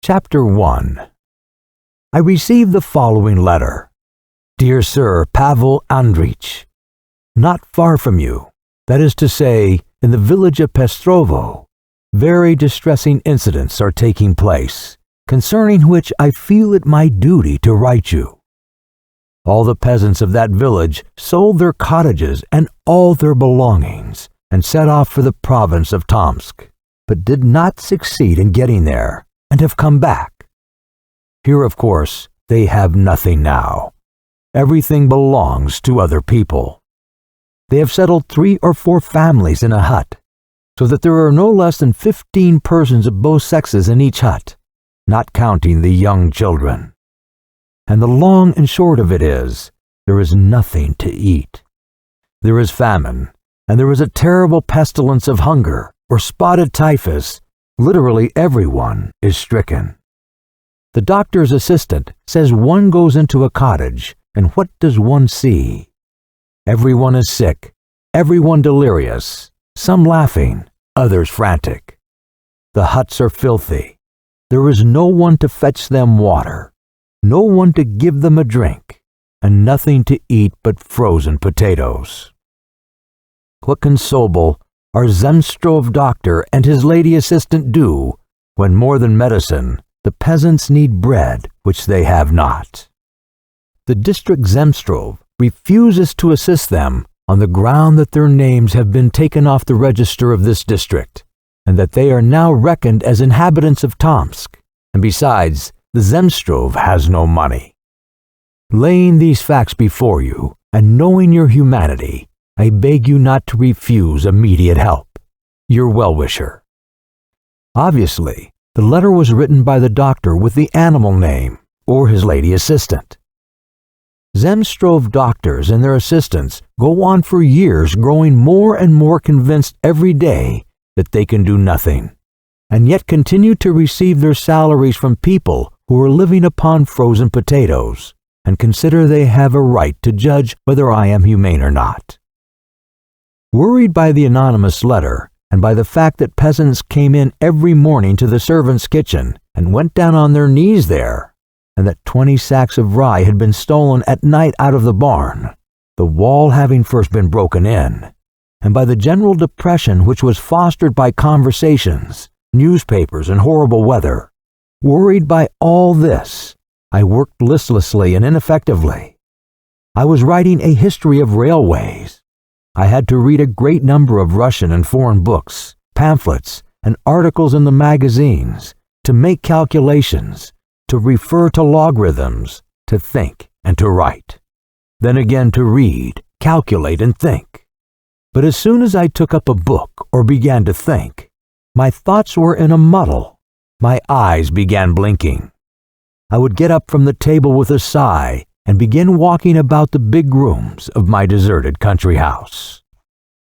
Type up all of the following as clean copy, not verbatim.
Chapter 1. I received the following letter. Dear Sir Pavel Andreich, not far from you, that is to say, in the village of Pestrovo, very distressing incidents are taking place, concerning which I feel it my duty to write you. All the peasants of that village sold their cottages and all their belongings and set off for the province of Tomsk, but did not succeed in getting there and have come back. Here, of course, they have nothing now. Everything belongs to other people. They have settled 3 or 4 families in a hut, so that there are no less than 15 persons of both sexes in each hut, not counting the young children. And the long and short of it is, there is nothing to eat. There is famine, and there is a terrible pestilence of hunger, or spotted typhus. Literally everyone is stricken. The doctor's assistant says one goes into a cottage, and what does one see? Everyone is sick, everyone delirious, some laughing, others frantic. The huts are filthy. There is no one to fetch them water, no one to give them a drink, and nothing to eat but frozen potatoes. What can Sobel, our Zemstrov doctor, and his lady assistant do when more than medicine, the peasants need bread which they have not? The district Zemstrov refuses to assist them on the ground that their names have been taken off the register of this district, and that they are now reckoned as inhabitants of Tomsk, and besides, the Zemstrov has no money. Laying these facts before you, and knowing your humanity, I beg you not to refuse immediate help. Your well-wisher. Obviously, the letter was written by the doctor with the animal name, or his lady assistant. Zemstrov doctors and their assistants go on for years growing more and more convinced every day that they can do nothing, and yet continue to receive their salaries from people who are living upon frozen potatoes, and consider they have a right to judge whether I am humane or not. Worried by the anonymous letter, and by the fact that peasants came in every morning to the servants' kitchen and went down on their knees there, and that 20 sacks of rye had been stolen at night out of the barn, the wall having first been broken in, and by the general depression which was fostered by conversations, newspapers, and horrible weather, worried by all this, I worked listlessly and ineffectively. I was writing a history of railways. I had to read a great number of Russian and foreign books, pamphlets, and articles in the magazines, to make calculations, to refer to logarithms, to think and to write. Then again to read, calculate, and think. But as soon as I took up a book or began to think, my thoughts were in a muddle. My eyes began blinking. I would get up from the table with a sigh and begin walking about the big rooms of my deserted country house.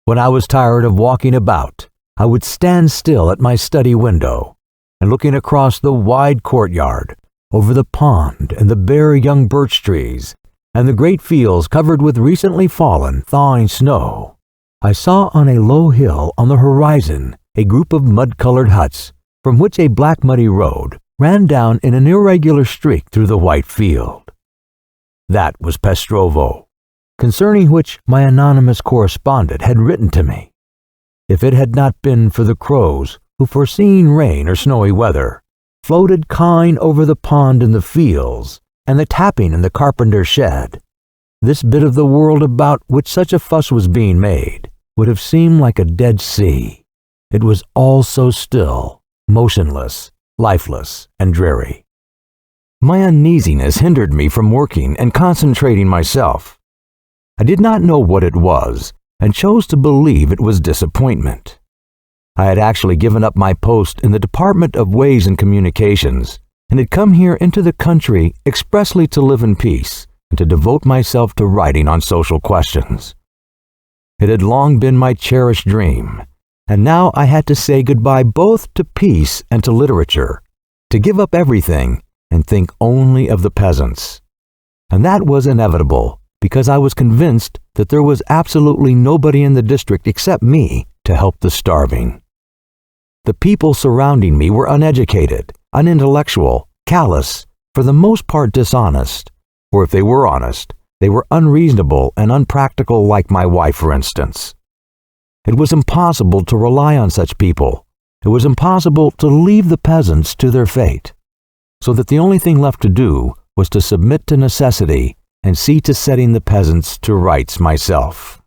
When I was tired of walking about, I would stand still at my study window, and looking across the wide courtyard, over the pond and the bare young birch trees, and the great fields covered with recently fallen, thawing snow, I saw on a low hill on the horizon a group of mud-colored huts, from which a black muddy road ran down in an irregular streak through the white field. That was Pestrovo, concerning which my anonymous correspondent had written to me. If it had not been for the crows, who foreseeing rain or snowy weather, floated cawing over the pond and the fields, and the tapping in the carpenter's shed, this bit of the world about which such a fuss was being made would have seemed like a dead sea. It was all so still, motionless, lifeless, and dreary. My uneasiness hindered me from working and concentrating myself. I did not know what it was, and chose to believe it was disappointment. I had actually given up my post in the Department of Ways and Communications, and had come here into the country expressly to live in peace and to devote myself to writing on social questions. It had long been my cherished dream, and now I had to say goodbye both to peace and to literature, to give up everything and think only of the peasants. And that was inevitable, because I was convinced that there was absolutely nobody in the district except me to help the starving. The people surrounding me were uneducated, unintellectual, callous, for the most part dishonest, or if they were honest, they were unreasonable and unpractical, like my wife, for instance. It was impossible to rely on such people. It was impossible to leave the peasants to their fate, so that the only thing left to do was to submit to necessity and see to setting the peasants to rights myself.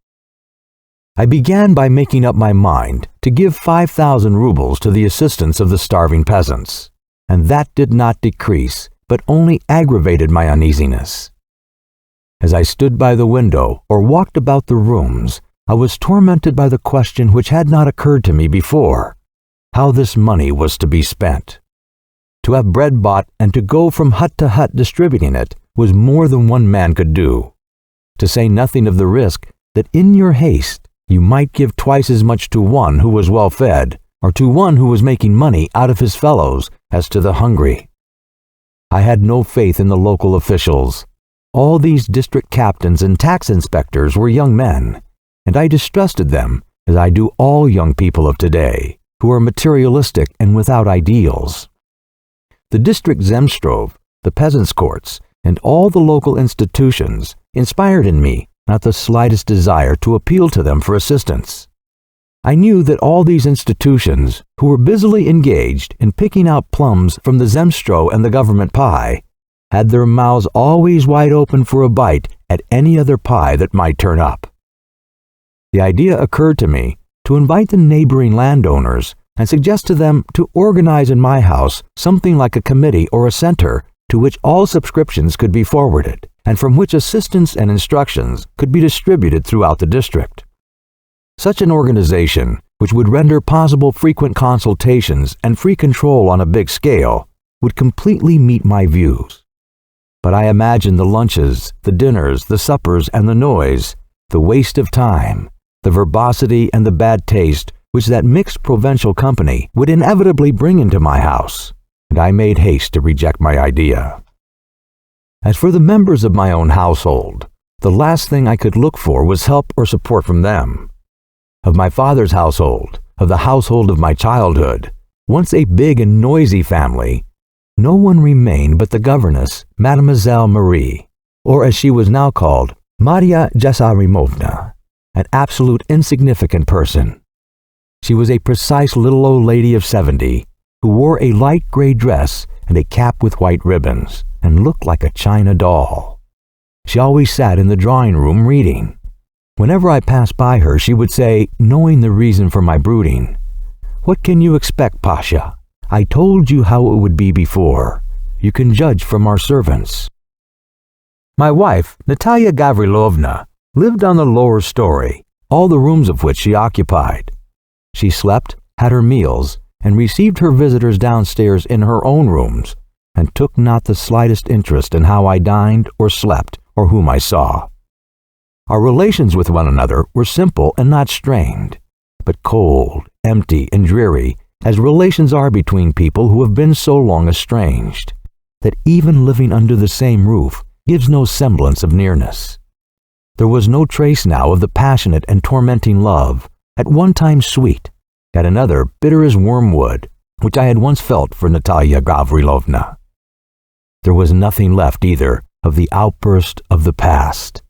I began by making up my mind to give 5,000 rubles to the assistance of the starving peasants, and that did not decrease, but only aggravated my uneasiness. As I stood by the window or walked about the rooms, I was tormented by the question which had not occurred to me before, how this money was to be spent. To have bread bought and to go from hut to hut distributing it was more than one man could do, to say nothing of the risk that in your haste you might give twice as much to one who was well fed, or to one who was making money out of his fellows, as to the hungry. I had no faith in the local officials. All these district captains and tax inspectors were young men, and I distrusted them as I do all young people of today, who are materialistic and without ideals. The district zemstrov, the peasants' courts, and all the local institutions inspired in me not the slightest desire to appeal to them for assistance. I knew that all these institutions, who were busily engaged in picking out plums from the zemstro and the government pie, had their mouths always wide open for a bite at any other pie that might turn up. The idea occurred to me to invite the neighboring landowners and suggest to them to organize in my house something like a committee or a center to which all subscriptions could be forwarded, and from which assistance and instructions could be distributed throughout the district. Such an organization, which would render possible frequent consultations and free control on a big scale, would completely meet my views. But I imagined the lunches, the dinners, the suppers, and the noise, the waste of time, the verbosity and the bad taste which that mixed provincial company would inevitably bring into my house, and I made haste to reject my idea. As for the members of my own household, the last thing I could look for was help or support from them. Of my father's household, of the household of my childhood, once a big and noisy family, no one remained but the governess, Mademoiselle Marie, or as she was now called, Maria Jasarimovna, an absolute insignificant person. She was a precise little old lady of 70, who wore a light gray dress and a cap with white ribbons, and looked like a china doll. She always sat in the drawing room reading. Whenever I passed by her, she would say, knowing the reason for my brooding, "What can you expect, Pasha? I told you how it would be before. You can judge from our servants." My wife, Natalia Gavrilovna, lived on the lower story, all the rooms of which she occupied. She slept, had her meals, and received her visitors downstairs in her own rooms, and took not the slightest interest in how I dined or slept or whom I saw. Our relations with one another were simple and not strained, but cold, empty, and dreary, as relations are between people who have been so long estranged, that even living under the same roof gives no semblance of nearness. There was no trace now of the passionate and tormenting love, at one time sweet, at another bitter as wormwood, which I had once felt for Natalia Gavrilovna. There was nothing left either of the outburst of the past,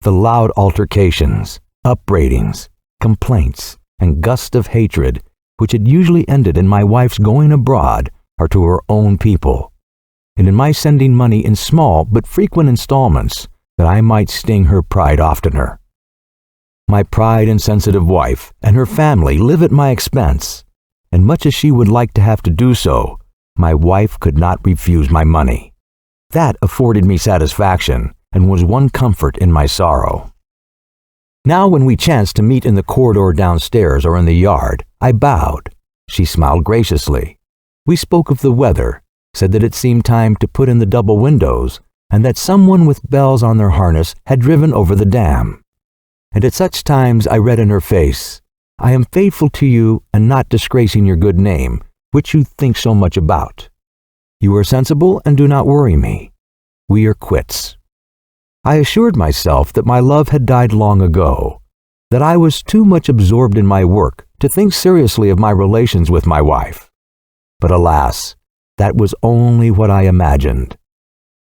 the loud altercations, upbraidings, complaints, and gusts of hatred which had usually ended in my wife's going abroad or to her own people, and in my sending money in small but frequent installments that I might sting her pride oftener. My pride and sensitive wife and her family live at my expense, and much as she would like to have to do so, my wife could not refuse my money. That afforded me satisfaction, and was one comfort in my sorrow. Now when we chanced to meet in the corridor downstairs or in the yard, I bowed. She smiled graciously. We spoke of the weather, said that it seemed time to put in the double windows, and that someone with bells on their harness had driven over the dam. And at such times I read in her face, "I am faithful to you and not disgracing your good name, which you think so much about. You are sensible and do not worry me. We are quits." I assured myself that my love had died long ago, that I was too much absorbed in my work to think seriously of my relations with my wife. But alas, That was only what I imagined.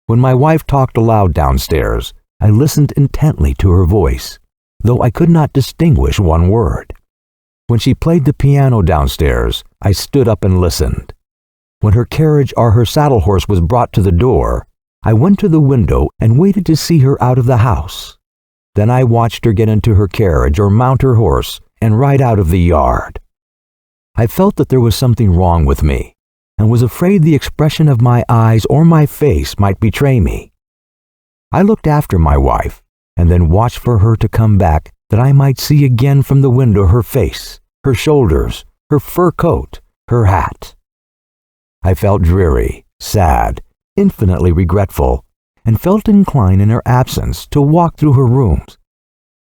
When my wife talked aloud downstairs, I listened intently to her voice, though I could not distinguish one word. When she played the piano downstairs, I stood up and listened. When her carriage or her saddle horse was brought to the door, I went to the window and waited to see her out of the house. Then I watched her get into her carriage or mount her horse and ride out of the yard. I felt that there was something wrong with me, and was afraid the expression of my eyes or my face might betray me. I looked after my wife, and then watched for her to come back, that I might see again from the window her face, her shoulders, her fur coat, her hat. I felt dreary, sad, infinitely regretful, and felt inclined in her absence to walk through her rooms,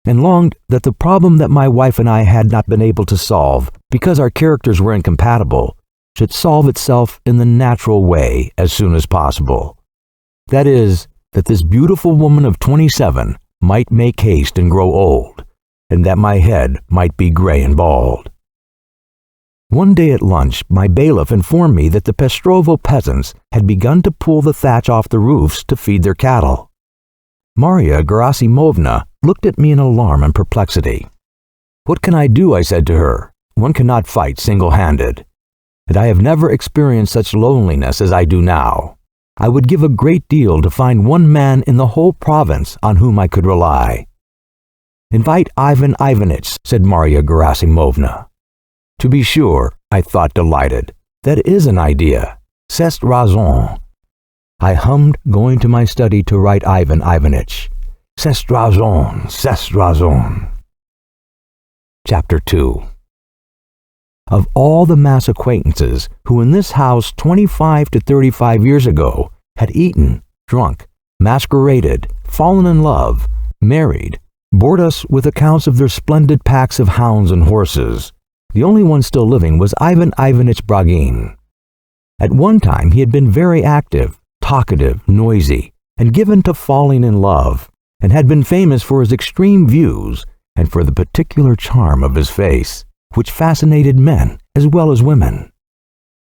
and longed that the problem that my wife and I had not been able to solve, because our characters were incompatible, should solve itself in the natural way as soon as possible. That is, that this beautiful woman of 27 might make haste and grow old, and that my head might be gray and bald. One day at lunch, my bailiff informed me that the Pestrovo peasants had begun to pull the thatch off the roofs to feed their cattle. Marya Gerasimovna looked at me in alarm and perplexity. "What can I do?" I said to her. "One cannot fight single-handed. And I have never experienced such loneliness as I do now. I would give a great deal to find one man in the whole province on whom I could rely." "Invite Ivan Ivanitch," said Marya Gerasimovna. To be sure, I thought, delighted. That is an idea. C'est raison. I hummed, going to my study to write Ivan Ivanitch. C'est raison, c'est raison. Chapter 2. Of all the mass acquaintances who in this house 25 to 35 years ago had eaten, drunk, masqueraded, fallen in love, married, bored us with accounts of their splendid packs of hounds and horses, the only one still living was Ivan Ivanitch Bragin. At one time he had been very active, talkative, noisy, and given to falling in love, and had been famous for his extreme views and for the particular charm of his face, which fascinated men as well as women.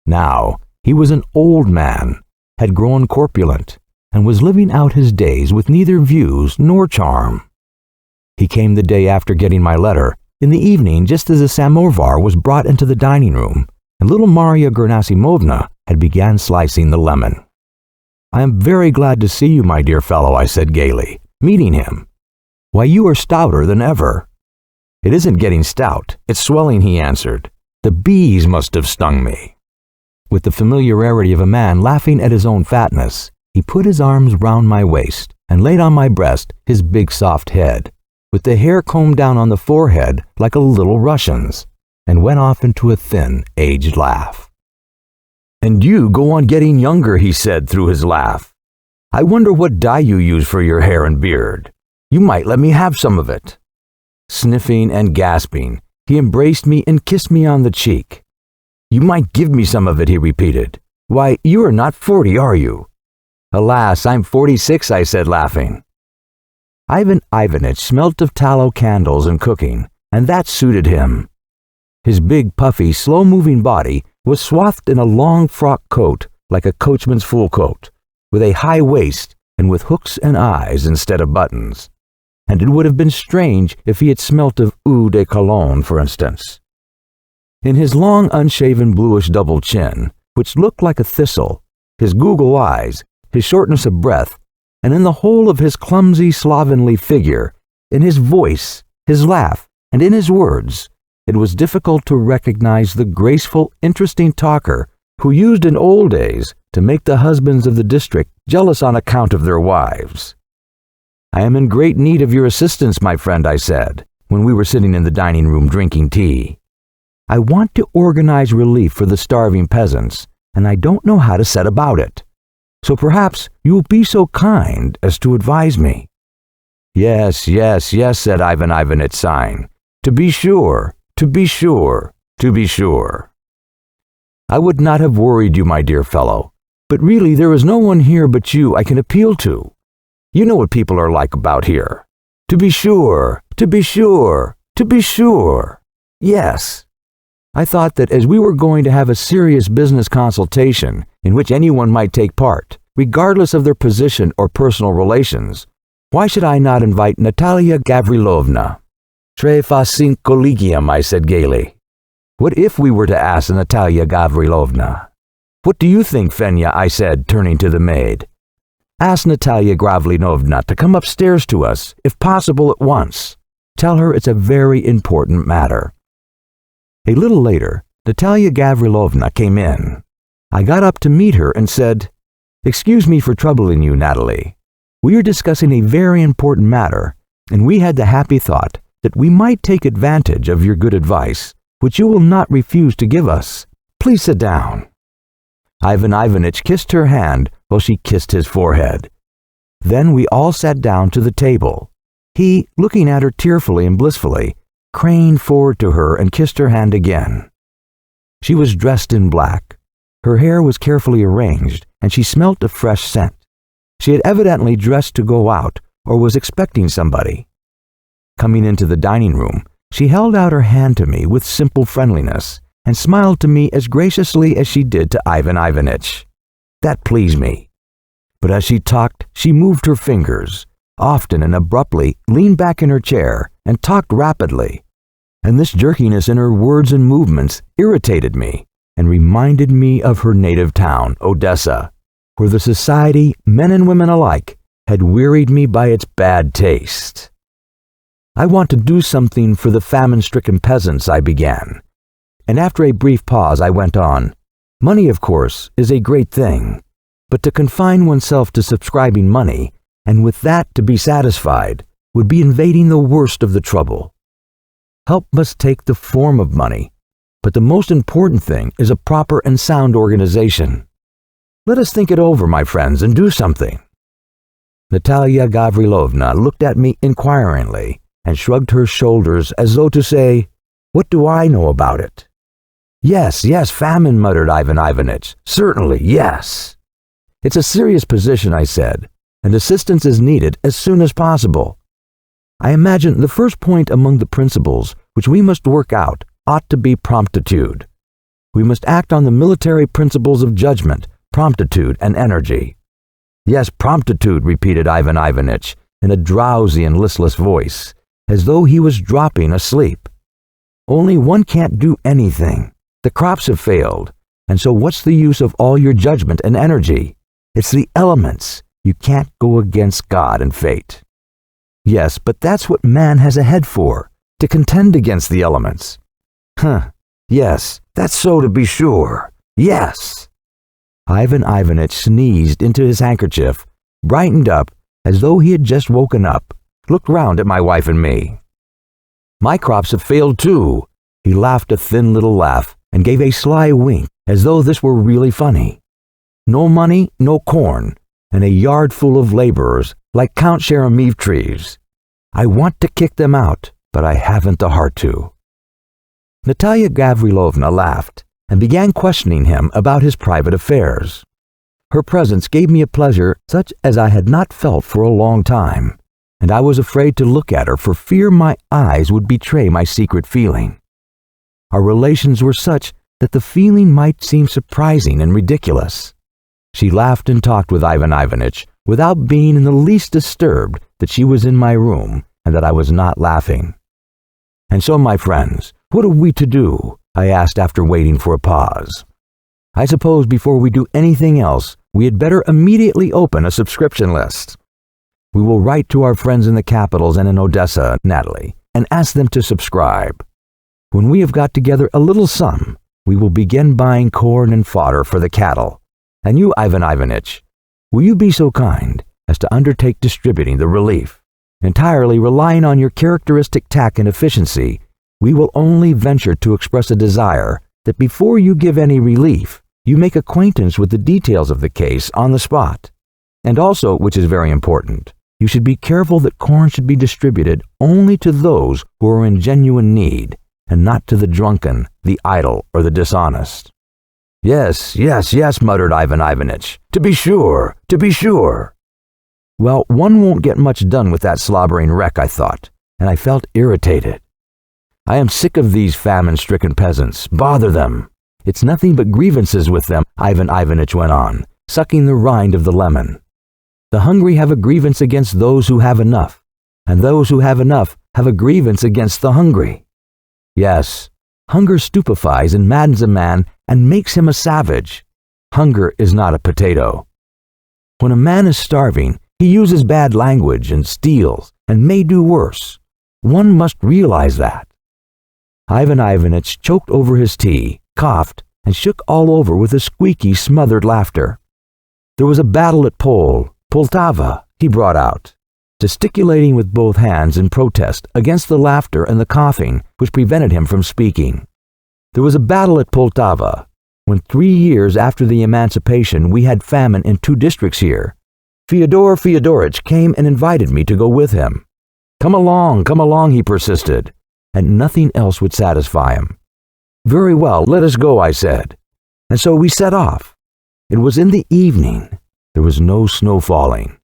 Now he was an old man, had grown corpulent, and was living out his days with neither views nor charm. He came the day after getting my letter, in the evening, just as a samovar was brought into the dining room, and little Marya Gerasimovna had began slicing the lemon. "I am very glad to see you, my dear fellow," I said gaily, meeting him. "Why, you are stouter than ever." "It isn't getting stout, it's swelling," he answered. "The bees must have stung me." With the familiarity of a man laughing at his own fatness, he put his arms round my waist and laid on my breast his big soft head, with the hair combed down on the forehead like a little Russian's, and went off into a thin, aged laugh. "And you go on getting younger," he said through his laugh. "I wonder what dye you use for your hair and beard. You might let me have some of it." Sniffing and gasping, he embraced me and kissed me on the cheek. "You might give me some of it," he repeated. "Why, you are not 40, are you?" "Alas, I'm 46, I said, laughing. Ivan Ivanitch smelt of tallow candles and cooking, and that suited him. His big, puffy, slow-moving body was swathed in a long frock coat like a coachman's full coat, with a high waist and with hooks and eyes instead of buttons. And it would have been strange if he had smelt of eau de cologne, for instance. In his long, unshaven, bluish double chin, which looked like a thistle, his goggle eyes, his shortness of breath, and in the whole of his clumsy, slovenly figure, in his voice, his laugh, and in his words, it was difficult to recognize the graceful, interesting talker who used in old days to make the husbands of the district jealous on account of their wives. "I am in great need of your assistance, my friend," I said, when we were sitting in the dining room drinking tea. "I want to organize relief for the starving peasants, and I don't know how to set about it. So perhaps you will be so kind as to advise me." "Yes, yes, yes," said Ivan Ivanitch, sighing. "To be sure, to be sure, to be sure. I would not have worried you, my dear fellow, but really there is no one here but you I can appeal to. You know what people are like about here. To be sure, to be sure, to be sure. Yes." I thought that as we were going to have a serious business consultation, in which anyone might take part, regardless of their position or personal relations, why should I not invite Natalia Gavrilovna? Tre facin collegium, I said gaily. What if we were to ask Natalia Gavrilovna? What do you think, Fenya? I said, turning to the maid. Ask Natalia Gavrilovna to come upstairs to us, if possible at once. Tell her it's a very important matter. A little later, Natalia Gavrilovna came in. I got up to meet her and said, "Excuse me for troubling you, Natalie. We are discussing a very important matter, and we had the happy thought that we might take advantage of your good advice, which you will not refuse to give us. Please sit down." Ivan Ivanitch kissed her hand while she kissed his forehead. Then we all sat down to the table. He, looking at her tearfully and blissfully, craned forward to her and kissed her hand again. She was dressed in black. Her hair was carefully arranged, and she smelt of fresh scent. She had evidently dressed to go out or was expecting somebody. Coming into the dining room, she held out her hand to me with simple friendliness and smiled to me as graciously as she did to Ivan Ivanitch. That pleased me. But as she talked, she moved her fingers, often and abruptly leaned back in her chair and talked rapidly. And this jerkiness in her words and movements irritated me and reminded me of her native town, Odessa, where the society, men and women alike, had wearied me by its bad taste. I want to do something for the famine-stricken peasants, I began. And after a brief pause, I went on. Money, of course, is a great thing, but to confine oneself to subscribing money, and with that to be satisfied, would be invading the worst of the trouble. Help must take the form of money, but the most important thing is a proper and sound organization. Let us think it over, my friends, and do something. Natalia Gavrilovna looked at me inquiringly and shrugged her shoulders as though to say, "What do I know about it?" Yes, famine, muttered Ivan Ivanitch. Certainly, yes. It's a serious position, I said, and assistance is needed as soon as possible. I imagine the first point among the principles which we must work out ought to be promptitude. We must act on the military principles of judgment, promptitude, and energy. Yes, promptitude, repeated Ivan Ivanitch in a drowsy and listless voice, as though he was dropping asleep. Only one can't do anything. The crops have failed, and so what's the use of all your judgment and energy? It's the elements. You can't go against God and fate. Yes, but that's what man has a head for, to contend against the elements. Yes, that's so to be sure. Yes. Ivan Ivanitch sneezed into his handkerchief, brightened up as though he had just woken up, looked round at my wife and me. My crops have failed too. He laughed a thin little laugh and gave a sly wink as though this were really funny. No money, no corn, and a yard full of laborers like Count Sheremetev's. I want to kick them out, but I haven't the heart to. Natalia Gavrilovna laughed and began questioning him about his private affairs. Her presence gave me a pleasure such as I had not felt for a long time, and I was afraid to look at her for fear my eyes would betray my secret feeling. Our relations were such that the feeling might seem surprising and ridiculous. She laughed and talked with Ivan Ivanitch without being in the least disturbed that she was in my room and that I was not laughing. And so, my friends, what are we to do? I asked after waiting for a pause. I suppose before we do anything else, we had better immediately open a subscription list. We will write to our friends in the capitals and in Odessa, Natalie, and ask them to subscribe. When we have got together a little sum, we will begin buying corn and fodder for the cattle. And you, Ivan Ivanitch, will you be so kind as to undertake distributing the relief? Entirely relying on your characteristic tact and efficiency, we will only venture to express a desire that before you give any relief, you make acquaintance with the details of the case on the spot. And also, which is very important, you should be careful that corn should be distributed only to those who are in genuine need, and not to the drunken, the idle, or the dishonest. Yes, muttered Ivan Ivanitch. To be sure. Well, one won't get much done with that slobbering wreck, I thought, and I felt irritated. I am sick of these famine-stricken peasants. Bother them. It's nothing but grievances with them, Ivan Ivanitch went on, sucking the rind of the lemon. The hungry have a grievance against those who have enough, and those who have enough have a grievance against the hungry. Yes, hunger stupefies and maddens a man and makes him a savage. Hunger is not a potato. When a man is starving, he uses bad language and steals, and may do worse. One must realize that. Ivan Ivanitch choked over his tea, coughed, and shook all over with a squeaky, smothered laughter. There was a battle at Poltava, he brought out, gesticulating with both hands in protest against the laughter and the coughing which prevented him from speaking. There was a battle at Poltava, when 3 years after the emancipation we had famine in 2 districts here. Fyodor Fyodoritch came and invited me to go with him. Come along, he persisted, and nothing else would satisfy him. Very well, let us go, I said. And so we set off. It was in the evening. There was no snow falling.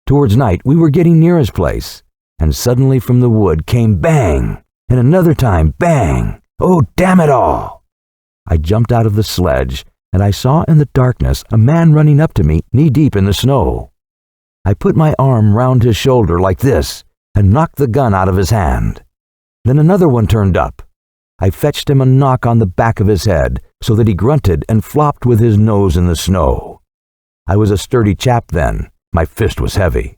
Towards night we were getting near his place, and suddenly from the wood came bang, and another time bang. Oh, damn it all! I jumped out of the sledge, and I saw in the darkness a man running up to me knee-deep in the snow. I put my arm round his shoulder like this, and knocked the gun out of his hand. Then another one turned up. I fetched him a knock on the back of his head, so that he grunted and flopped with his nose in the snow. I was a sturdy chap then. My fist was heavy.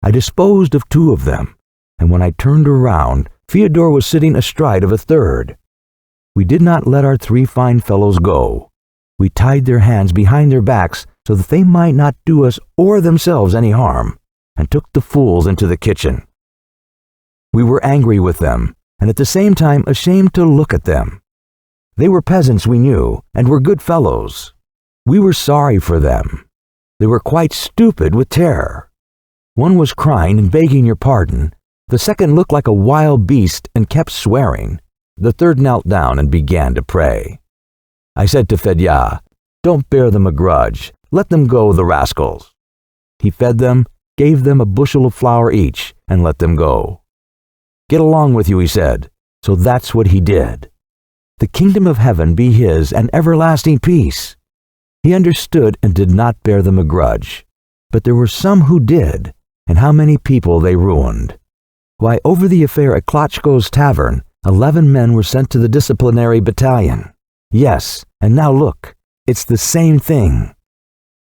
I disposed of 2 of them, and when I turned around, Fyodor was sitting astride of a third. We did not let our 3 fine fellows go. We tied their hands behind their backs so that they might not do us or themselves any harm, and took the fools into the kitchen. We were angry with them, and at the same time ashamed to look at them. They were peasants, we knew, and were good fellows. We were sorry for them. They were quite stupid with terror. One was crying and begging your pardon. The second looked like a wild beast and kept swearing. The third knelt down and began to pray. I said to Fedya, "Don't bear them a grudge. Let them go, the rascals." He fed them, gave them a bushel of flour each, and let them go. "Get along with you," he said. So that's what he did. The kingdom of heaven be his and everlasting peace. He understood and did not bear them a grudge. But there were some who did, and how many people they ruined. Why, over the affair at Klotchko's tavern, 11 men were sent to the disciplinary battalion. Yes, and now look, it's the same thing.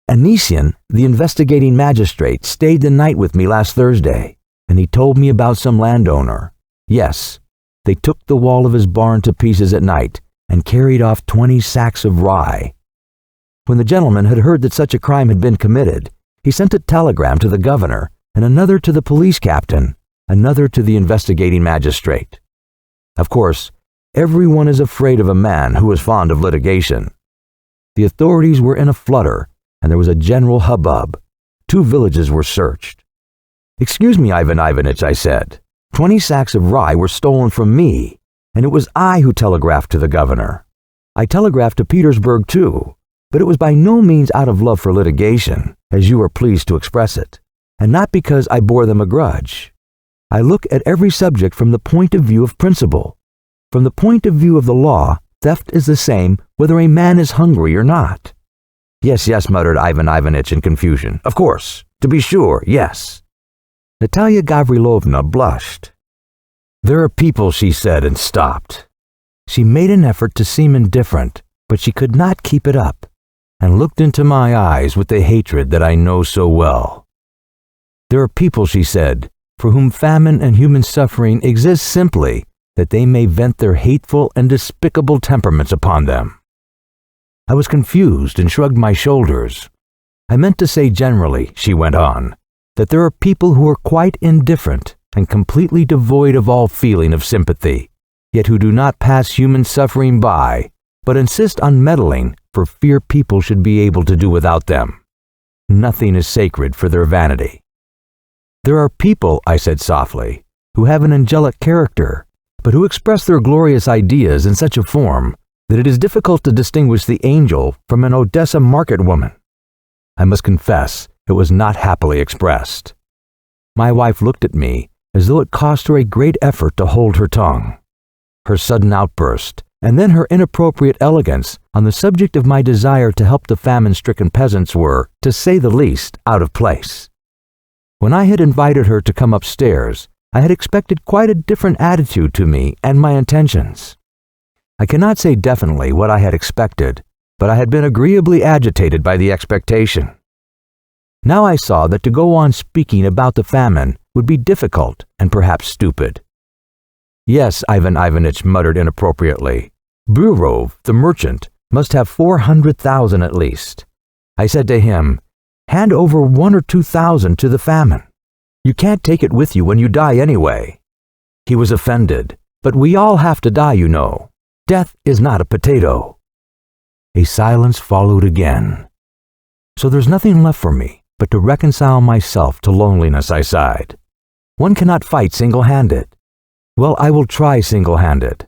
Anisian, the investigating magistrate, stayed the night with me last Thursday, and he told me about some landowner. Yes, they took the wall of his barn to pieces at night and carried off 20 sacks of rye. When the gentleman had heard that such a crime had been committed, he sent a telegram to the governor, and another to the police captain, another to the investigating magistrate. Of course, everyone is afraid of a man who is fond of litigation. The authorities were in a flutter, and there was a general hubbub. 2 villages were searched. "Excuse me, Ivan Ivanitch," I said. 20 sacks of rye were stolen from me, and it was I who telegraphed to the governor. I telegraphed to Petersburg too, but it was by no means out of love for litigation, as you are pleased to express it, and not because I bore them a grudge. I look at every subject from the point of view of principle. From the point of view of the law, theft is the same whether a man is hungry or not. Yes, muttered Ivan Ivanitch in confusion. Of course, to be sure, yes. Natalia Gavrilovna blushed. "There are people," she said, and stopped. She made an effort to seem indifferent, but she could not keep it up, and looked into my eyes with the hatred that I know so well. "There are people," she said, "for whom famine and human suffering exist simply that they may vent their hateful and despicable temperaments upon them." I was confused and shrugged my shoulders. "I meant to say generally," she went on, "that there are people who are quite indifferent and completely devoid of all feeling of sympathy, yet who do not pass human suffering by, but insist on meddling for fear people should be able to do without them. Nothing is sacred for their vanity. There are people," I said softly, "who have an angelic character, but who express their glorious ideas in such a form that it is difficult to distinguish the angel from an Odessa market woman." I must confess it was not happily expressed. My wife looked at me as though it cost her a great effort to hold her tongue. Her sudden outburst, and then her inappropriate elegance on the subject of my desire to help the famine-stricken peasants were, to say the least, out of place. When I had invited her to come upstairs, I had expected quite a different attitude to me and my intentions. I cannot say definitely what I had expected, but I had been agreeably agitated by the expectation. Now I saw that to go on speaking about the famine would be difficult and perhaps stupid. Yes, Ivan Ivanitch muttered inappropriately. Burov, the merchant, must have 400,000 at least. I said to him, hand over 1,000 or 2,000 to the famine. You can't take it with you when you die anyway. He was offended, but we all have to die, you know. Death is not a potato. A silence followed again. So there's nothing left for me but to reconcile myself to loneliness, I sighed. One cannot fight single-handed. Well, I will try single-handed.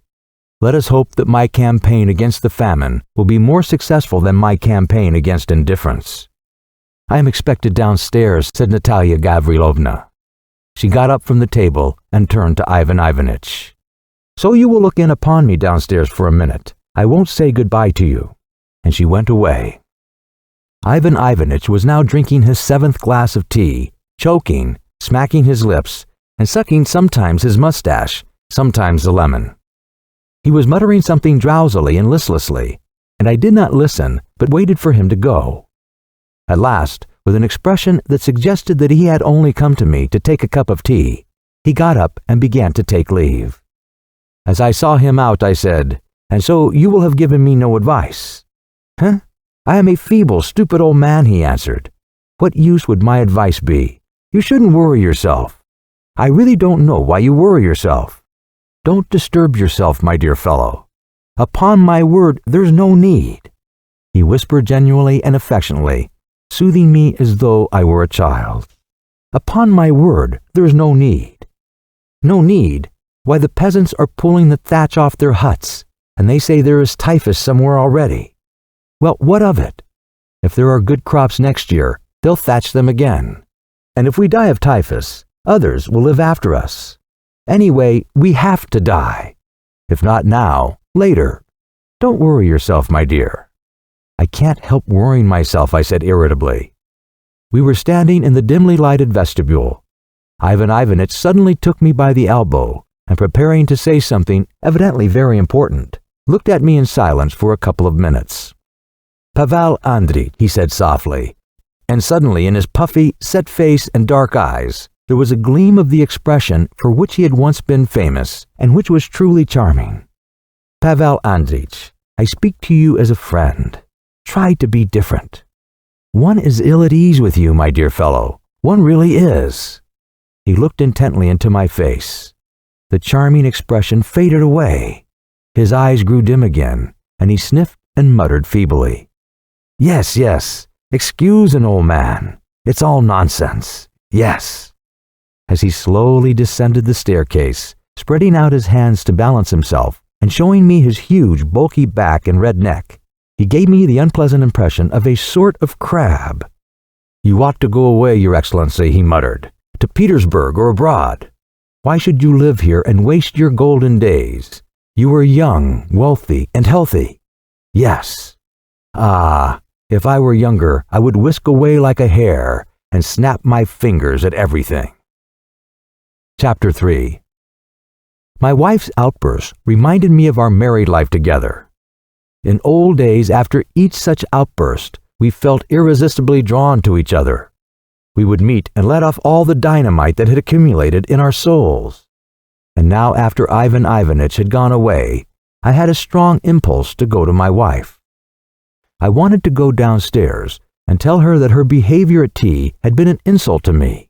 Let us hope that my campaign against the famine will be more successful than my campaign against indifference. I am expected downstairs, said Natalia Gavrilovna. She got up from the table and turned to Ivan Ivanitch. So you will look in upon me downstairs for a minute. I won't say goodbye to you. And she went away. Ivan Ivanitch was now drinking his 7th glass of tea, choking, smacking his lips, and sucking sometimes his mustache, sometimes the lemon. He was muttering something drowsily and listlessly, and I did not listen, but waited for him to go. At last, with an expression that suggested that he had only come to me to take a cup of tea, he got up and began to take leave. As I saw him out, I said, "And so you will have given me no advice?" "Huh? I am a feeble, stupid old man," he answered. "What use would my advice be? You shouldn't worry yourself. I really don't know why you worry yourself. Don't disturb yourself, my dear fellow. Upon my word, there's no need." He whispered genuinely and affectionately, soothing me as though I were a child. "Upon my word, there's no need." No need? Why, the peasants are pulling the thatch off their huts, and they say there is typhus somewhere already. Well, what of it? If there are good crops next year, they'll thatch them again. And if we die of typhus, others will live after us. Anyway, we have to die. If not now, later. Don't worry yourself, my dear. I can't help worrying myself, I said irritably. We were standing in the dimly lighted vestibule. Ivan Ivanitch suddenly took me by the elbow, and preparing to say something evidently very important, looked at me in silence for a couple of minutes. "Pavel Andreich," he said softly, and suddenly in his puffy, set face and dark eyes, there was a gleam of the expression for which he had once been famous, and which was truly charming. "Pavel Andreich, I speak to you as a friend. Try to be different. One is ill at ease with you, my dear fellow. One really is." He looked intently into my face. The charming expression faded away. His eyes grew dim again, and he sniffed and muttered feebly. "Yes, yes, excuse an old man. It's all nonsense. Yes." As he slowly descended the staircase, spreading out his hands to balance himself, and showing me his huge, bulky back and red neck, he gave me the unpleasant impression of a sort of crab. "You ought to go away, Your Excellency," he muttered, "to Petersburg or abroad. Why should you live here and waste your golden days? You are young, wealthy, and healthy. Yes. Ah, if I were younger, I would whisk away like a hare and snap my fingers at everything." Chapter 3. My wife's outburst reminded me of our married life together. In old days, after each such outburst, we felt irresistibly drawn to each other. We would meet and let off all the dynamite that had accumulated in our souls. And now, after Ivan Ivanitch had gone away, I had a strong impulse to go to my wife. I wanted to go downstairs and tell her that her behavior at tea had been an insult to me,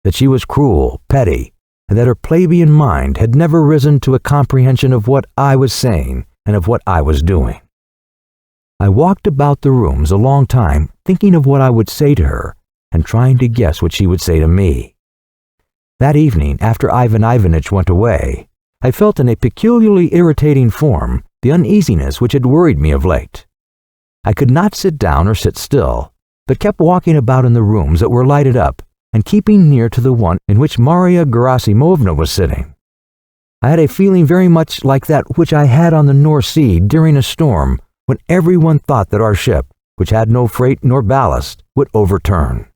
that she was cruel, petty, and that her plebeian mind had never risen to a comprehension of what I was saying and of what I was doing. I walked about the rooms a long time, thinking of what I would say to her and trying to guess what she would say to me. That evening, after Ivan Ivanitch went away, I felt in a peculiarly irritating form the uneasiness which had worried me of late. I could not sit down or sit still, but kept walking about in the rooms that were lighted up and keeping near to the one in which Maria Gerasimovna was sitting. I had a feeling very much like that which I had on the North Sea during a storm, when everyone thought that our ship, which had no freight nor ballast, would overturn.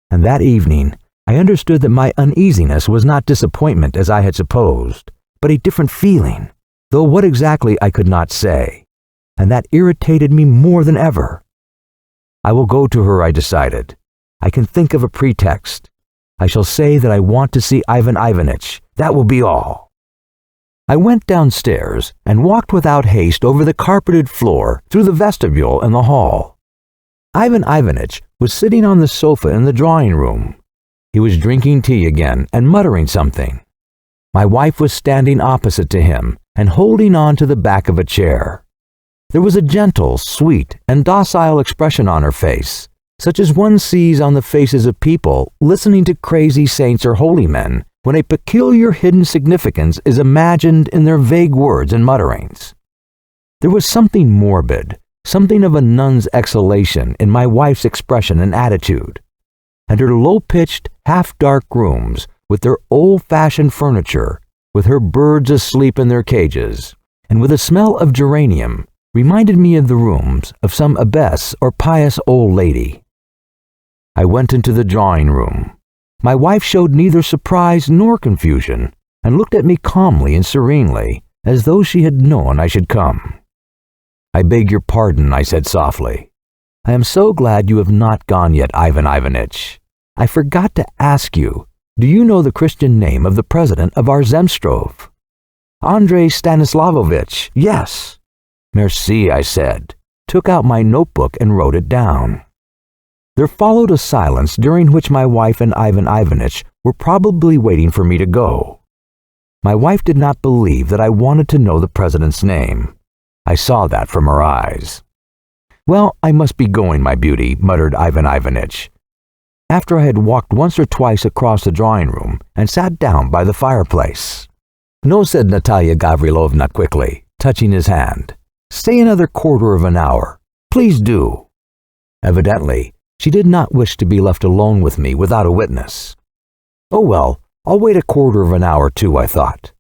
And that evening, I understood that my uneasiness was not disappointment as I had supposed, but a different feeling, though what exactly I could not say, and that irritated me more than ever. I will go to her, I decided. I can think of a pretext. I shall say that I want to see Ivan Ivanitch. That will be all. I went downstairs and walked without haste over the carpeted floor through the vestibule and the hall. Ivan Ivanitch was sitting on the sofa in the drawing room. He was drinking tea again and muttering something. My wife was standing opposite to him and holding on to the back of a chair. There was a gentle, sweet, and docile expression on her face, such as one sees on the faces of people listening to crazy saints or holy men when a peculiar hidden significance is imagined in their vague words and mutterings. There was something morbid, something of a nun's exhalation in my wife's expression and attitude, and her low-pitched, half-dark rooms, with their old-fashioned furniture, with her birds asleep in their cages, and with a smell of geranium, reminded me of the rooms of some abbess or pious old lady. I went into the drawing room. My wife showed neither surprise nor confusion, and looked at me calmly and serenely, as though she had known I should come. "I beg your pardon," I said softly. "I am so glad you have not gone yet, Ivan Ivanitch. I forgot to ask you, do you know the Christian name of the president of our Zemstrov?" "Andrei Stanislavovich, yes." "Merci," I said, took out my notebook and wrote it down. There followed a silence during which my wife and Ivan Ivanitch were probably waiting for me to go. My wife did not believe that I wanted to know the president's name. I saw that from her eyes. "Well, I must be going, my beauty," muttered Ivan Ivanitch, after I had walked once or twice across the drawing room and sat down by the fireplace. "No," said Natalia Gavrilovna quickly, touching his hand. "Stay another quarter of an hour. Please do." Evidently, she did not wish to be left alone with me without a witness. "Oh well, I'll wait a quarter of an hour too," I thought.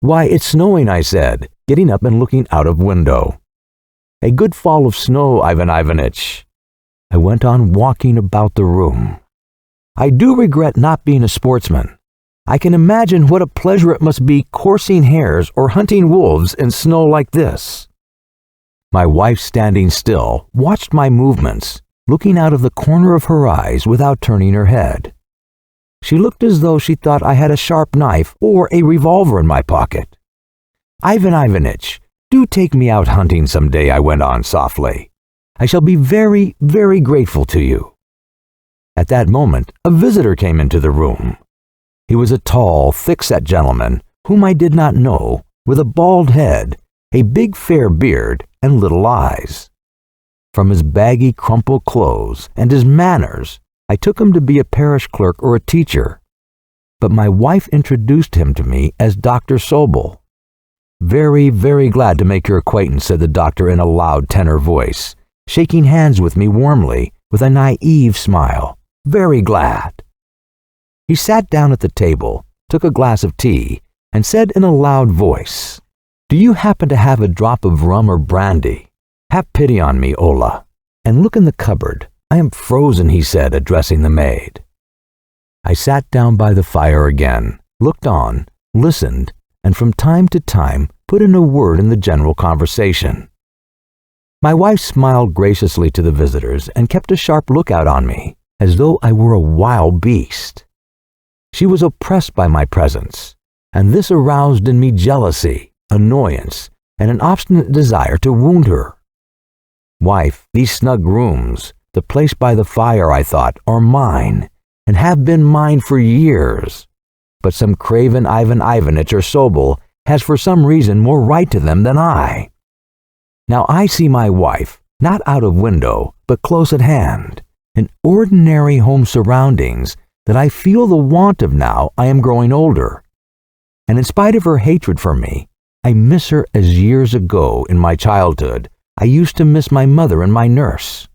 "Why, it's snowing," I said, getting up and looking out of window. "A good fall of snow, Ivan Ivanitch." I went on walking about the room. "I do regret not being a sportsman. I can imagine what a pleasure it must be coursing hares or hunting wolves in snow like this." My wife, standing still, watched my movements, looking out of the corner of her eyes without turning her head. She looked as though she thought I had a sharp knife or a revolver in my pocket. "Ivan Ivanitch, do take me out hunting some day," I went on softly. "I shall be very, very grateful to you." At that moment, a visitor came into the room. He was a tall, thick-set gentleman, whom I did not know, with a bald head, a big fair beard, and little eyes. From his baggy, crumpled clothes and his manners, I took him to be a parish clerk or a teacher. But my wife introduced him to me as Dr. Sobel. "Very, very glad to make your acquaintance," said the doctor in a loud tenor voice, shaking hands with me warmly, with a naive smile. "Very glad." He sat down at the table, took a glass of tea, and said in a loud voice, "Do you happen to have a drop of rum or brandy? Have pity on me, Ola, and look in the cupboard. I am frozen," he said, addressing the maid. I sat down by the fire again, looked on, listened, and from time to time put in a word in the general conversation. My wife smiled graciously to the visitors and kept a sharp lookout on me, as though I were a wild beast. She was oppressed by my presence, and this aroused in me jealousy, annoyance, and an obstinate desire to wound her. "Wife, these snug rooms, the place by the fire," I thought, "are mine, and have been mine for years. But some craven Ivan Ivanitch or Sobel has for some reason more right to them than I. Now I see my wife, not out of window, but close at hand, in ordinary home surroundings that I feel the want of now I am growing older. And in spite of her hatred for me, I miss her as years ago, in my childhood, I used to miss my mother and my nurse.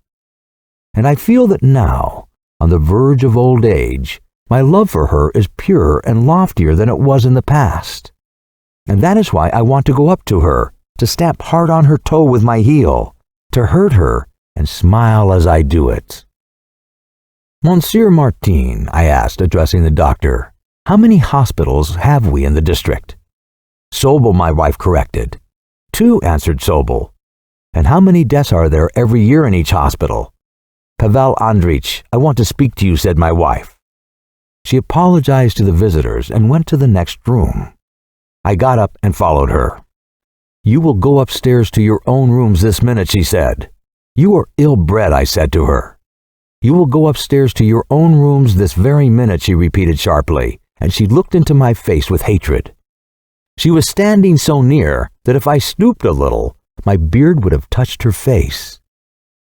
And I feel that now, on the verge of old age, my love for her is purer and loftier than it was in the past. And that is why I want to go up to her, to stamp hard on her toe with my heel, to hurt her and smile as I do it. Monsieur Martin, I asked, addressing the doctor, how many hospitals have we in the district? Sobel, my wife corrected. 2, answered Sobel. And how many deaths are there every year in each hospital? Pavel Andreich, I want to speak to you, said my wife. She apologized to the visitors and went to the next room. I got up and followed her. You will go upstairs to your own rooms this minute, she said. You are ill-bred, I said to her. You will go upstairs to your own rooms this very minute, she repeated sharply, and she looked into my face with hatred. She was standing so near that if I stooped a little, my beard would have touched her face.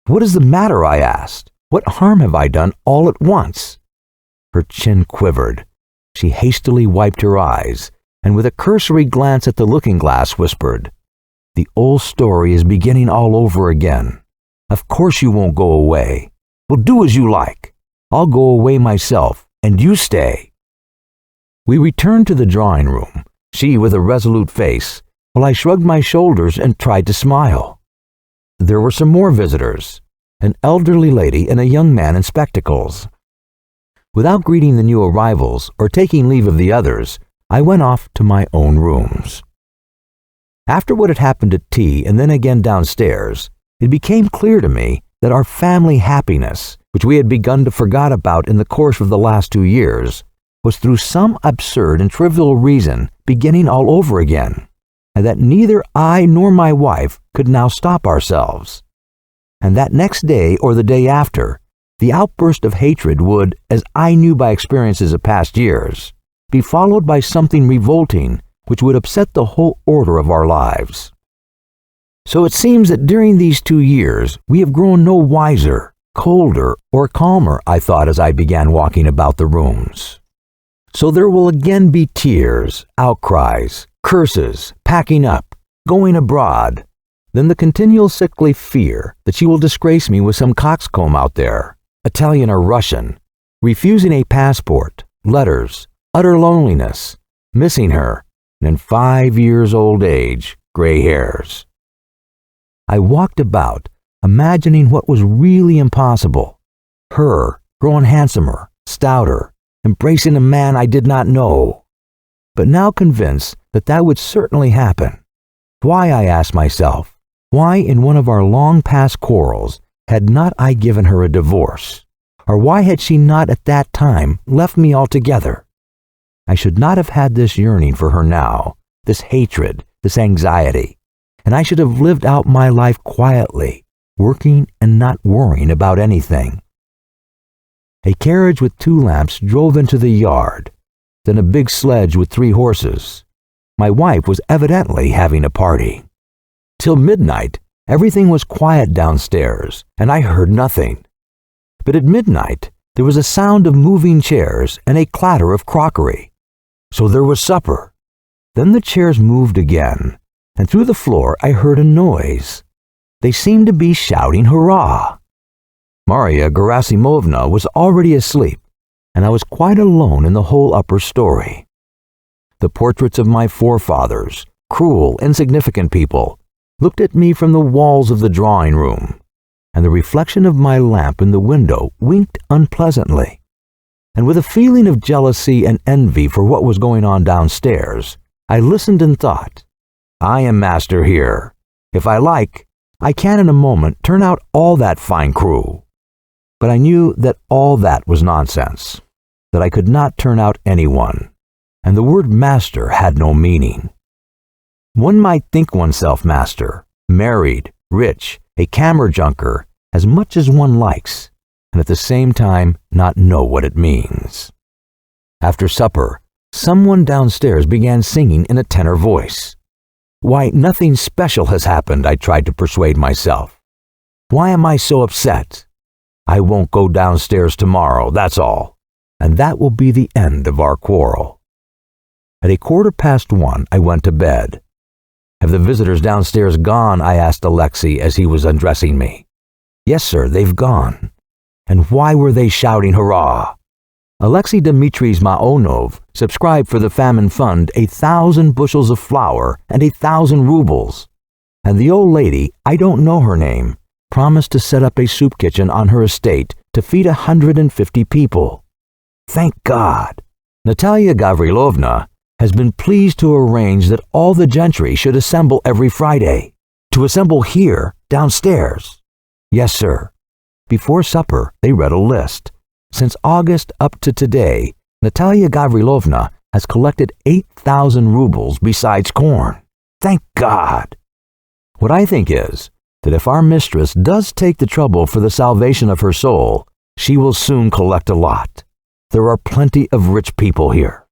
What is the matter, I asked. What harm have I done all at once? Her chin quivered. She hastily wiped her eyes, and with a cursory glance at the looking-glass whispered, The old story is beginning all over again. Of course you won't go away. Well, do as you like. I'll go away myself, and you stay. We returned to the drawing room, she with a resolute face, while I shrugged my shoulders and tried to smile. There were some more visitors, an elderly lady and a young man in spectacles. Without greeting the new arrivals or taking leave of the others, I went off to my own rooms. After what had happened at tea and then again downstairs, it became clear to me that our family happiness, which we had begun to forget about in the course of the last 2 years, was through some absurd and trivial reason beginning all over again, and that neither I nor my wife could now stop ourselves. And that next day or the day after, the outburst of hatred would, as I knew by experiences of past years, be followed by something revolting which would upset the whole order of our lives. So it seems that during these 2 years we have grown no wiser, colder, or calmer, I thought as I began walking about the rooms. So there will again be tears, outcries, curses, packing up, going abroad, then the continual sickly fear that she will disgrace me with some coxcomb out there, Italian or Russian, refusing a passport, letters, utter loneliness, missing her, and in 5 years old age, gray hairs. I walked about, imagining what was really impossible. Her, growing handsomer, stouter, embracing a man I did not know. But now convinced that that would certainly happen. Why, I asked myself, why in one of our long past quarrels had not I given her a divorce? Or why had she not at that time left me altogether? I should not have had this yearning for her now, this hatred, this anxiety, and I should have lived out my life quietly, working and not worrying about anything. A carriage with 2 lamps drove into the yard, then a big sledge with 3 horses. My wife was evidently having a party. Till midnight, everything was quiet downstairs, and I heard nothing. But at midnight, there was a sound of moving chairs and a clatter of crockery. So there was supper. Then the chairs moved again, and through the floor I heard a noise. They seemed to be shouting hurrah. Maria Gerasimovna was already asleep, and I was quite alone in the whole upper story. The portraits of my forefathers, cruel, insignificant people, looked at me from the walls of the drawing room, and the reflection of my lamp in the window winked unpleasantly. And with a feeling of jealousy and envy for what was going on downstairs, I listened and thought, I am master here. If I like, I can in a moment turn out all that fine crew. But I knew that all that was nonsense, that I could not turn out anyone, and the word master had no meaning. One might think oneself master, married, rich, a kammerjunker, as much as one likes, and at the same time not know what it means. After supper, someone downstairs began singing in a tenor voice. Why, nothing special has happened, I tried to persuade myself. Why am I so upset? I won't go downstairs tomorrow, that's all, and that will be the end of our quarrel. At 1:15, I went to bed. Have the visitors downstairs gone? I asked Alexei as he was undressing me. Yes, sir, they've gone. And why were they shouting hurrah? Alexei Dmitrievich Maonov subscribed for the famine fund 1,000 bushels of flour and 1,000 rubles. And the old lady, I don't know her name, promised to set up a soup kitchen on her estate to feed 150 people. Thank God! Natalia Gavrilovna has been pleased to arrange that all the gentry should assemble every Friday. To assemble here, downstairs. Yes, sir. Before supper, they read a list. Since August up to today, Natalia Gavrilovna has collected 8,000 rubles besides corn. Thank God! What I think is that if our mistress does take the trouble for the salvation of her soul, she will soon collect a lot. There are plenty of rich people here.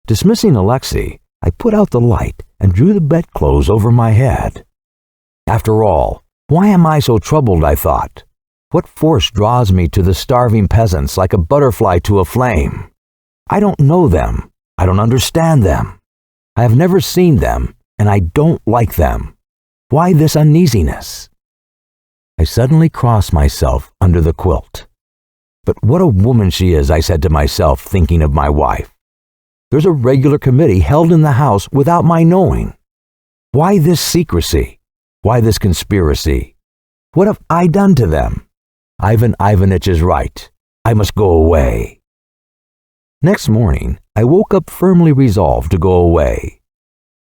Dismissing Alexei, I put out the light and drew the bedclothes over my head. After all, why am I so troubled, I thought. What force draws me to the starving peasants like a butterfly to a flame? I don't know them. I don't understand them. I have never seen them, and I don't like them. Why this uneasiness? I suddenly crossed myself under the quilt. But what a woman she is, I said to myself, thinking of my wife. There's a regular committee held in the house without my knowing. Why this secrecy? Why this conspiracy? What have I done to them? Ivan Ivanitch is right. I must go away. Next morning, I woke up firmly resolved to go away.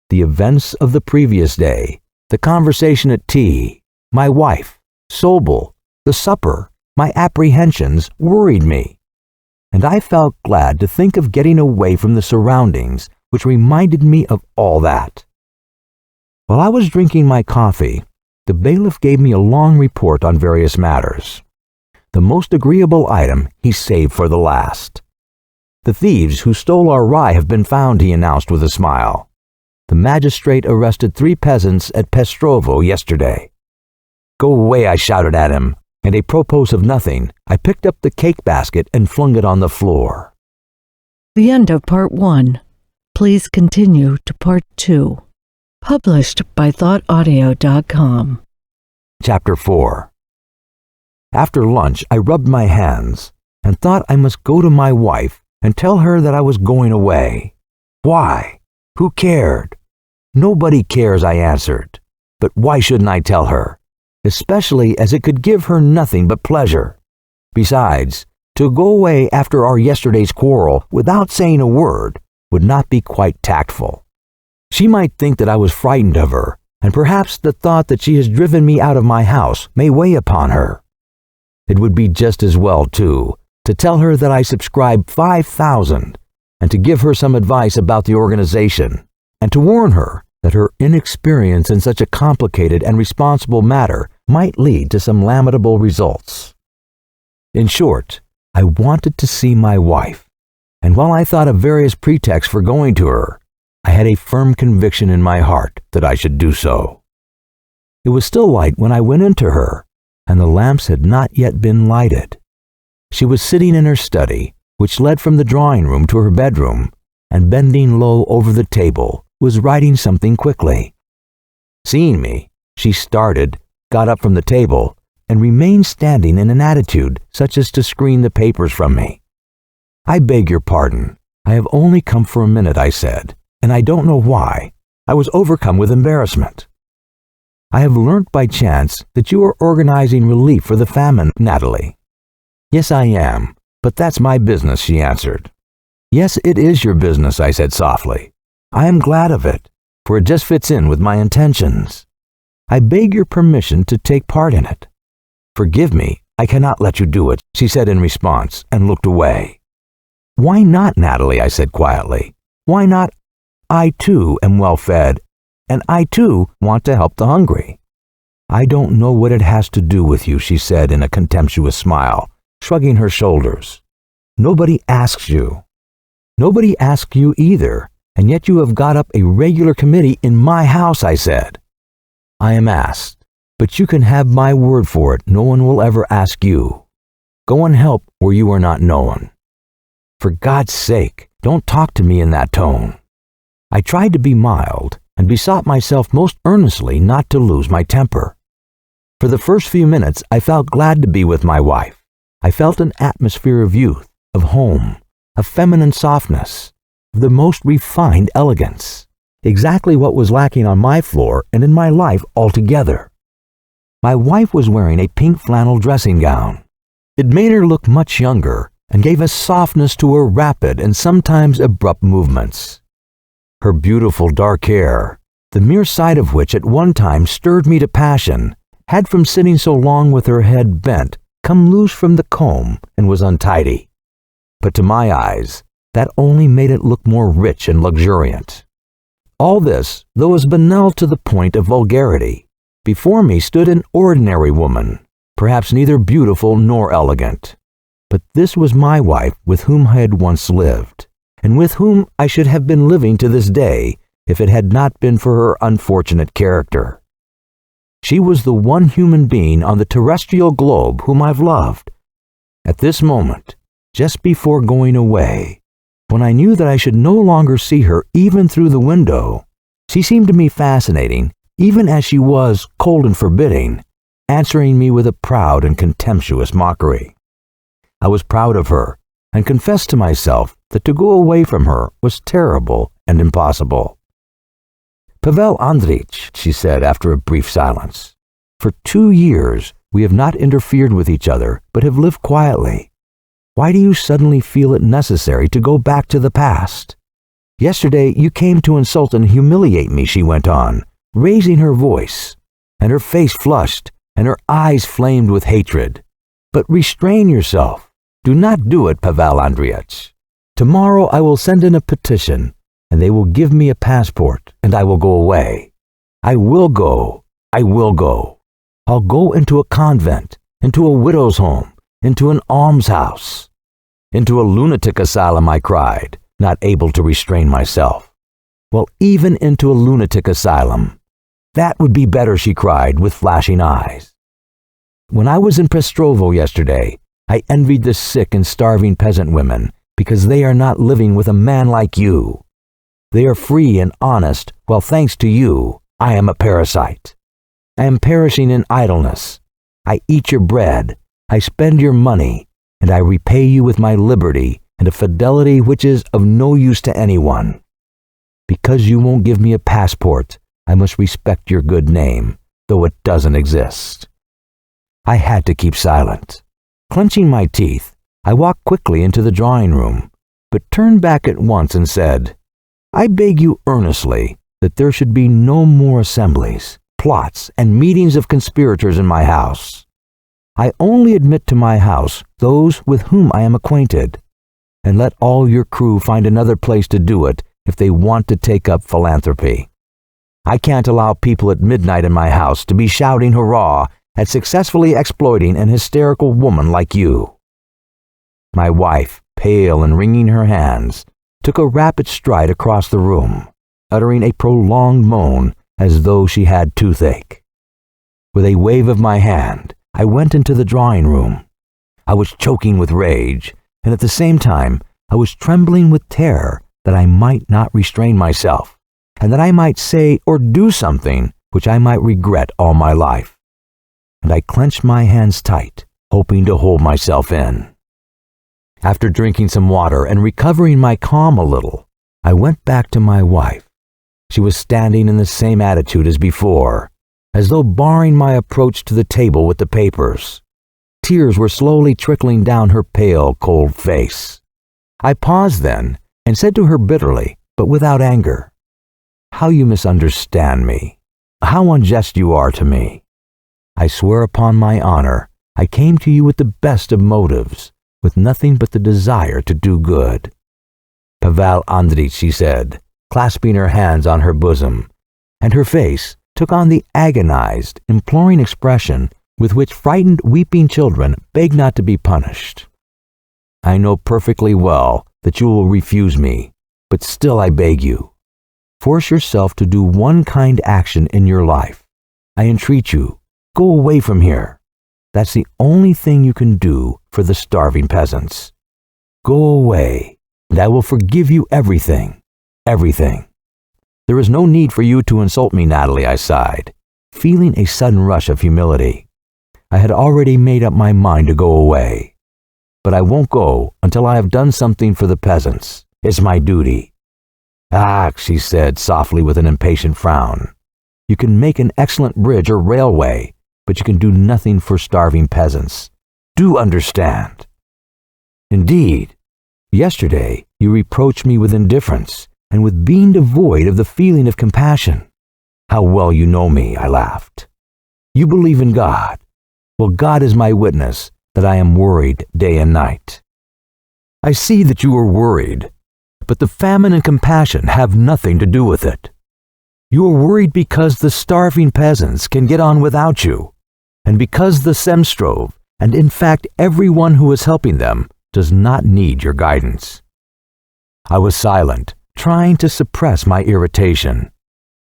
The events of the previous day, the conversation at tea, my wife, Sobel, the supper, my apprehensions worried me. And I felt glad to think of getting away from the surroundings which reminded me of all that. While I was drinking my coffee, the bailiff gave me a long report on various matters. The most agreeable item he saved for the last. The thieves who stole our rye have been found, he announced with a smile. The magistrate arrested 3 peasants at Pestrovo yesterday. Go away, I shouted at him, and apropos of nothing, I picked up the cake basket and flung it on the floor. The end of Part 1. Please continue to Part 2. Published by thoughtaudio.com. Chapter 4. After lunch, I rubbed my hands and thought I must go to my wife and tell her that I was going away. Why? Who cared? Nobody cares, I answered. But why shouldn't I tell her? Especially as it could give her nothing but pleasure. Besides, to go away after our yesterday's quarrel without saying a word would not be quite tactful. She might think that I was frightened of her, and perhaps the thought that she has driven me out of my house may weigh upon her. It would be just as well, too, to tell her that I subscribed 5,000, and to give her some advice about the organization, and to warn her that her inexperience in such a complicated and responsible matter might lead to some lamentable results. In short, I wanted to see my wife, and while I thought of various pretexts for going to her, I had a firm conviction in my heart that I should do so. It was still light when I went into her, and the lamps had not yet been lighted. She was sitting in her study, which led from the drawing room to her bedroom, and bending low over the table, was writing something quickly. Seeing me, she started, got up from the table, and remained standing in an attitude such as to screen the papers from me. I beg your pardon. I have only come for a minute, I said, and I don't know why. I was overcome with embarrassment. I have learnt by chance that you are organizing relief for the famine, Natalie. Yes, I am, but that's my business, she answered. Yes, it is your business, I said softly. I am glad of it, for it just fits in with my intentions. I beg your permission to take part in it. Forgive me, I cannot let you do it, she said in response, and looked away. Why not, Natalie, I said quietly. Why not? I too am well fed, and I too want to help the hungry. I don't know what it has to do with you, she said in a contemptuous smile, shrugging her shoulders. Nobody asks you. Nobody asks you either, and yet you have got up a regular committee in my house, I said. I am asked, but you can have my word for it, no one will ever ask you. Go and help where you are not known. For God's sake, don't talk to me in that tone. I tried to be mild, and besought myself most earnestly not to lose my temper. For the first few minutes I felt glad to be with my wife. I felt an atmosphere of youth, of home, of feminine softness, of the most refined elegance. Exactly what was lacking on my floor and in my life altogether. My wife was wearing a pink flannel dressing gown. It made her look much younger and gave a softness to her rapid and sometimes abrupt movements. Her beautiful dark hair, the mere sight of which at one time stirred me to passion, had from sitting so long with her head bent come loose from the comb and was untidy. But to my eyes, that only made it look more rich and luxuriant. All this, though as banal to the point of vulgarity, before me stood an ordinary woman, perhaps neither beautiful nor elegant. But this was my wife with whom I had once lived, and with whom I should have been living to this day if it had not been for her unfortunate character. She was the one human being on the terrestrial globe whom I've loved. At this moment, just before going away, when I knew that I should no longer see her even through the window, she seemed to me fascinating, even as she was cold and forbidding, answering me with a proud and contemptuous mockery. I was proud of her, and confessed to myself that to go away from her was terrible and impossible. "Pavel Andreich," she said after a brief silence, "for 2 years we have not interfered with each other, but have lived quietly. Why do you suddenly feel it necessary to go back to the past? Yesterday you came to insult and humiliate me," she went on, raising her voice, and her face flushed, and her eyes flamed with hatred. "But restrain yourself. Do not do it, Pavel Andreich. Tomorrow I will send in a petition, and they will give me a passport, and I will go away. I will go. I will go. I'll go into a convent, into a widow's home, into an almshouse." "Into a lunatic asylum," I cried, not able to restrain myself. "Well, even into a lunatic asylum. That would be better," she cried with flashing eyes. "When I was in Pestrovo yesterday, I envied the sick and starving peasant women because they are not living with a man like you. They are free and honest, while thanks to you, I am a parasite. I am perishing in idleness. I eat your bread, I spend your money, and I repay you with my liberty and a fidelity which is of no use to anyone. Because you won't give me a passport, I must respect your good name, though it doesn't exist." I had to keep silent. Clenching my teeth, I walked quickly into the drawing room, but turned back at once and said, "I beg you earnestly that there should be no more assemblies, plots, and meetings of conspirators in my house. I only admit to my house those with whom I am acquainted, and let all your crew find another place to do it if they want to take up philanthropy. I can't allow people at midnight in my house to be shouting hurrah at successfully exploiting an hysterical woman like you." My wife, pale and wringing her hands, took a rapid stride across the room, uttering a prolonged moan as though she had toothache. With a wave of my hand, I went into the drawing room. I was choking with rage, and at the same time I was trembling with terror that I might not restrain myself, and that I might say or do something which I might regret all my life. And I clenched my hands tight, hoping to hold myself in. After drinking some water and recovering my calm a little, I went back to my wife. She was standing in the same attitude as before, as though barring my approach to the table with the papers. Tears were slowly trickling down her pale, cold face. I paused then and said to her bitterly, but without anger, "How you misunderstand me. How unjust you are to me. I swear upon my honor, I came to you with the best of motives, with nothing but the desire to do good." "Pavel Andreich," she said, clasping her hands on her bosom, and her face took on the agonized, imploring expression with which frightened, weeping children beg not to be punished. "I know perfectly well that you will refuse me, but still I beg you. Force yourself to do one kind action in your life. I entreat you, go away from here. That's the only thing you can do for the starving peasants. Go away, and I will forgive you everything, everything." "There is no need for you to insult me, Natalie," I sighed, feeling a sudden rush of humility. I had already made up my mind to go away. but I won't go until I have done something for the peasants. It's my duty." "Ah," she said softly with an impatient frown. "You can make an excellent bridge or railway, but you can do nothing for starving peasants. Do understand." "Indeed. Yesterday you reproached me with indifference and with being devoid of the feeling of compassion. How well you know me," I laughed. "You believe in God. Well, God is my witness that I am worried day and night." "I see that you are worried, but the famine and compassion have nothing to do with it. You are worried because the starving peasants can get on without you, and because the Semstrov, and in fact everyone who is helping them, does not need your guidance." I was silent, trying to suppress my irritation.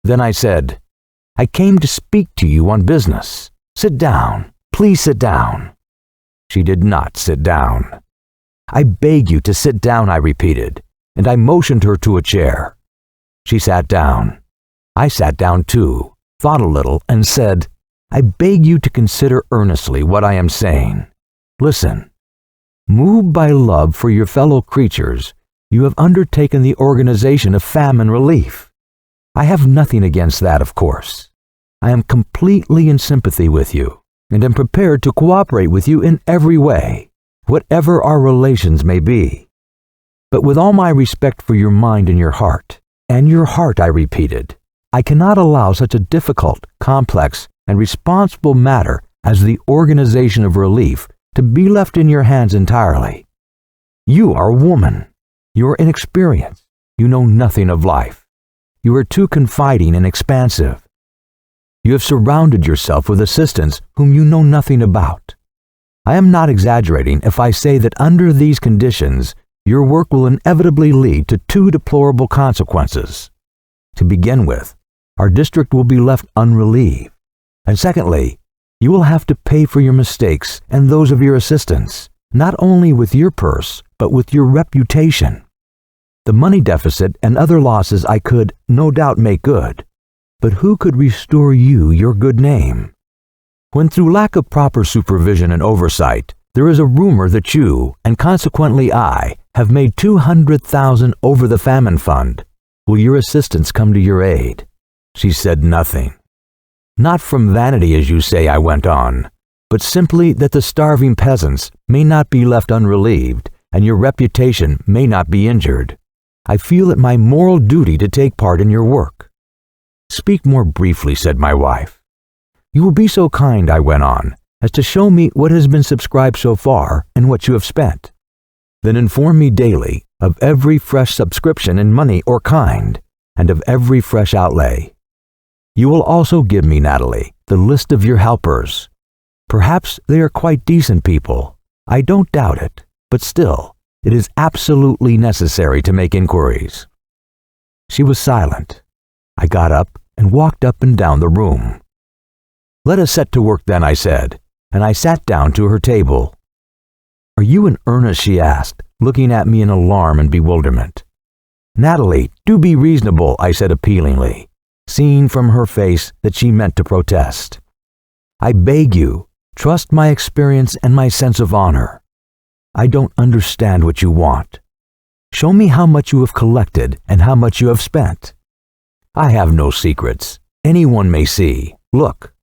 Then I said, "I came to speak to you on business. Sit down. Please sit down." She did not sit down. "I beg you to sit down," I repeated, and I motioned her to a chair. She sat down. I sat down too, thought a little, and said, "I beg you to consider earnestly what I am saying. Listen. Moved by love for your fellow creatures, you have undertaken the organization of famine relief. I have nothing against that, of course. I am completely in sympathy with you, and am prepared to cooperate with you in every way, whatever our relations may be. But with all my respect for your mind and your heart, I repeated, I cannot allow such a difficult, complex, and responsible matter as the organization of relief to be left in your hands entirely. You are a woman. You are inexperienced. You know nothing of life. You are too confiding and expansive. You have surrounded yourself with assistants whom you know nothing about. I am not exaggerating if I say that under these conditions, your work will inevitably lead to two deplorable consequences. To begin with, our district will be left unrelieved. And secondly, you will have to pay for your mistakes and those of your assistants, not only with your purse, but with your reputation. The money deficit and other losses I could, no doubt, make good, but who could restore you your good name? When through lack of proper supervision and oversight, there is a rumor that you, and consequently I, have made 200,000 over the famine fund, will your assistants come to your aid? She said nothing. Not from vanity, as you say, I went on, but simply that the starving peasants may not be left unrelieved, and your reputation may not be injured. I feel it my moral duty to take part in your work. Speak more briefly, said my wife. You will be so kind, I went on, as to show me what has been subscribed so far and what you have spent. Then inform me daily of every fresh subscription in money or kind, and of every fresh outlay. You will also give me, Natalie, the list of your helpers. Perhaps they are quite decent people. I don't doubt it, but still, it is absolutely necessary to make inquiries. She was silent. I got up and walked up and down the room. Let us set to work then, I said, and I sat down to her table. Are you in earnest, she asked, looking at me in alarm and bewilderment. Natalie, do be reasonable, I said appealingly, seeing from her face that she meant to protest. I beg you, trust my experience and my sense of honor. I don't understand what you want. Show me how much you have collected and how much you have spent. I have no secrets. Anyone may see. Look.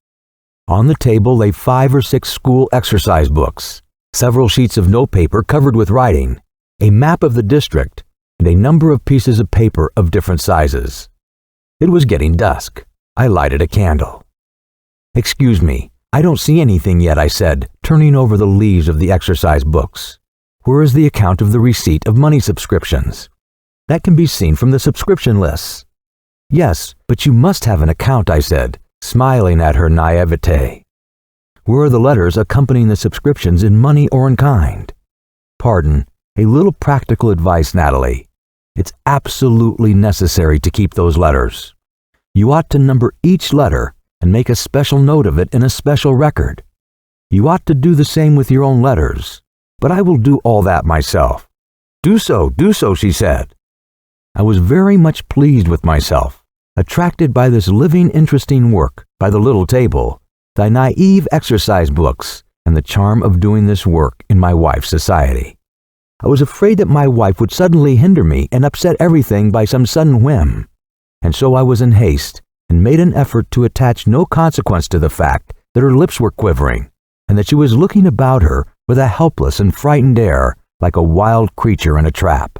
On the table lay 5 or 6 school exercise books, several sheets of notepaper covered with writing, a map of the district, and a number of pieces of paper of different sizes. It was getting dusk. I lighted a candle. Excuse me, I don't see anything yet, I said, turning over the leaves of the exercise books. Where is the account of the receipt of money subscriptions? That can be seen from the subscription lists. Yes, but you must have an account, I said, smiling at her naivete. Where are the letters accompanying the subscriptions in money or in kind? Pardon, a little practical advice, Natalie. It's absolutely necessary to keep those letters. You ought to number each letter and make a special note of it in a special record. You ought to do the same with your own letters, but I will do all that myself. Do so, she said. I was very much pleased with myself, attracted by this living, interesting work, by the little table, the naive exercise books, and the charm of doing this work in my wife's society. I was afraid that my wife would suddenly hinder me and upset everything by some sudden whim, and so I was in haste and made an effort to attach no consequence to the fact that her lips were quivering and that she was looking about her with a helpless and frightened air like a wild creature in a trap.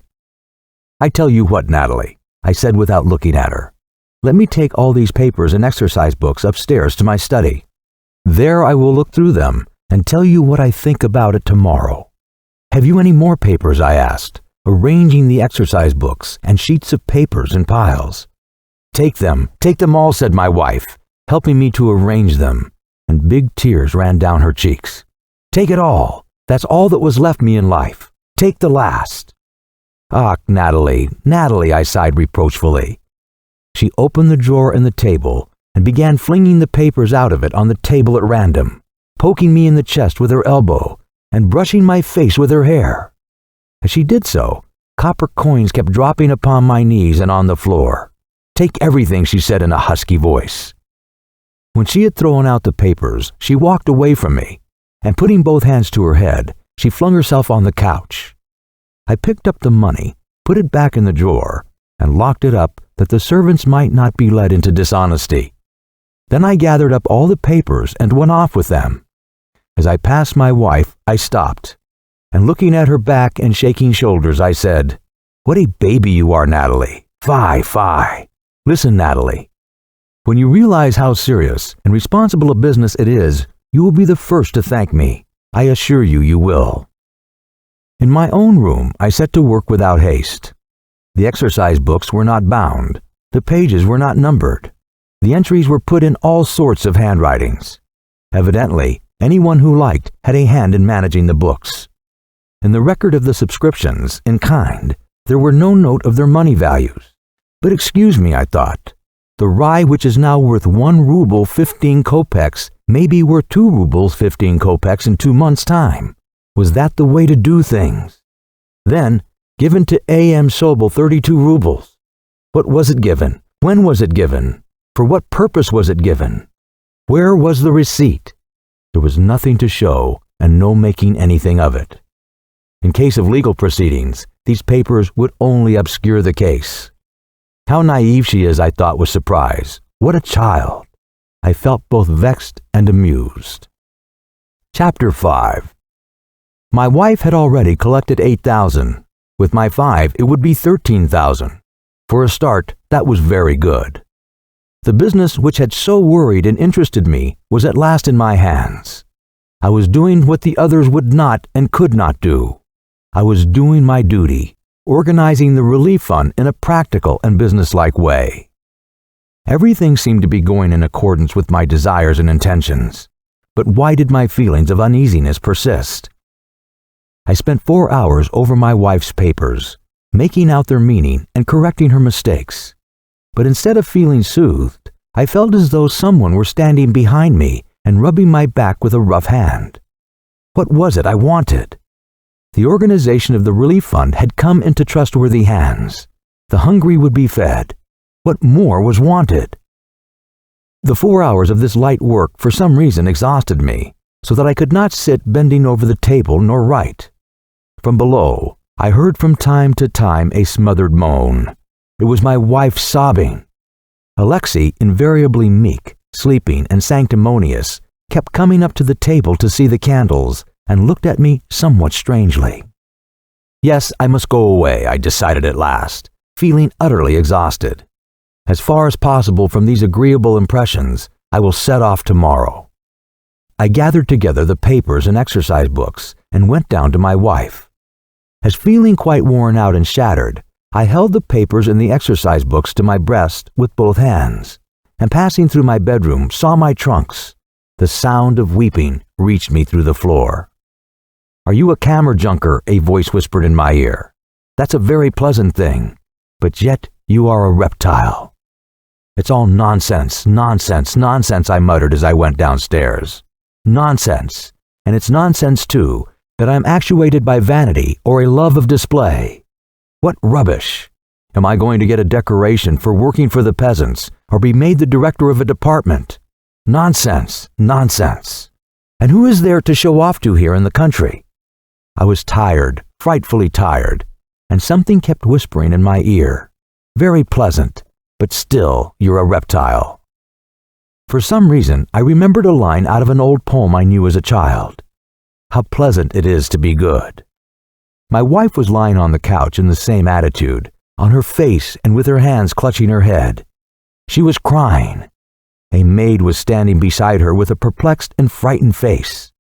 "I tell you what, Natalie," I said without looking at her. "Let me take all these papers and exercise books upstairs to my study. There I will look through them and tell you what I think about it tomorrow." "Have you any more papers?" I asked, arranging the exercise books and sheets of papers in piles. Take them all," said my wife, helping me to arrange them, and big tears ran down her cheeks. "Take it all. That's all that was left me in life. Take the last." "Ah, Natalie, I sighed reproachfully. She opened the drawer in the table and began flinging the papers out of it on the table at random, poking me in the chest with her elbow and brushing my face with her hair. As she did so, copper coins kept dropping upon my knees and on the floor. "Take everything," she said in a husky voice. When she had thrown out the papers, she walked away from me, and putting both hands to her head, she flung herself on the couch. I picked up the money, put it back in the drawer, and locked it up that the servants might not be led into dishonesty. Then I gathered up all the papers and went off with them. As I passed my wife, I stopped, and looking at her back and shaking shoulders, I said, "What a baby you are, Natalie. Fie. Listen, Natalie. When you realize how serious and responsible a business it is, you will be the first to thank me. I assure you, you will." In my own room, I set to work without haste. The exercise books were not bound. The pages were not numbered. The entries were put in all sorts of handwritings. Evidently, anyone who liked had a hand in managing the books. In the record of the subscriptions, in kind, there were no note of their money values. But excuse me, I thought. The rye which is now worth 1 ruble 15 kopecks may be worth 2 rubles 15 kopecks in 2 months' time. Was that the way to do things? Then, given to A.M. Sobel 32 rubles. What was it given? When was it given? For what purpose was it given? Where was the receipt? There was nothing to show and no making anything of it. In case of legal proceedings, these papers would only obscure the case. How naive she is, I thought with surprise. What a child! I felt both vexed and amused. Chapter 5. My wife had already collected 8,000. With my 5, it would be 13,000. For a start, that was very good. The business which had so worried and interested me was at last in my hands. I was doing what the others would not and could not do. I was doing my duty, organizing the relief fund in a practical and businesslike way. Everything seemed to be going in accordance with my desires and intentions, but why did my feelings of uneasiness persist? I spent 4 hours over my wife's papers, making out their meaning and correcting her mistakes. But instead of feeling soothed, I felt as though someone were standing behind me and rubbing my back with a rough hand. What was it I wanted? The organization of the relief fund had come into trustworthy hands. The hungry would be fed. What more was wanted? The 4 hours of this light work for some reason exhausted me, so that I could not sit bending over the table nor write. From below, I heard from time to time a smothered moan. It was my wife sobbing. Alexei, invariably meek, sleeping, and sanctimonious, kept coming up to the table to see the candles, and looked at me somewhat strangely. Yes, I must go away, I decided at last, feeling utterly exhausted. As far as possible from these agreeable impressions, I will set off tomorrow. I gathered together the papers and exercise books and went down to my wife. As feeling quite worn out and shattered, I held the papers and the exercise books to my breast with both hands, and passing through my bedroom saw my trunks. The sound of weeping reached me through the floor. "Are you a kammerjunker?" a voice whispered in my ear. "That's a very pleasant thing, but yet you are a reptile." "It's all nonsense, I muttered as I went downstairs. "Nonsense, and it's nonsense, too, that I'm actuated by vanity or a love of display. What rubbish! Am I going to get a decoration for working for the peasants or be made the director of a department? Nonsense! And who is there to show off to here in the country? I was tired, frightfully tired, and something kept whispering in my ear. Very pleasant, but still you're a reptile. For some reason, I remembered a line out of an old poem I knew as a child. How pleasant it is to be good. My wife was lying on the couch in the same attitude, on her face and with her hands clutching her head. She was crying. A maid was standing beside her with a perplexed and frightened face.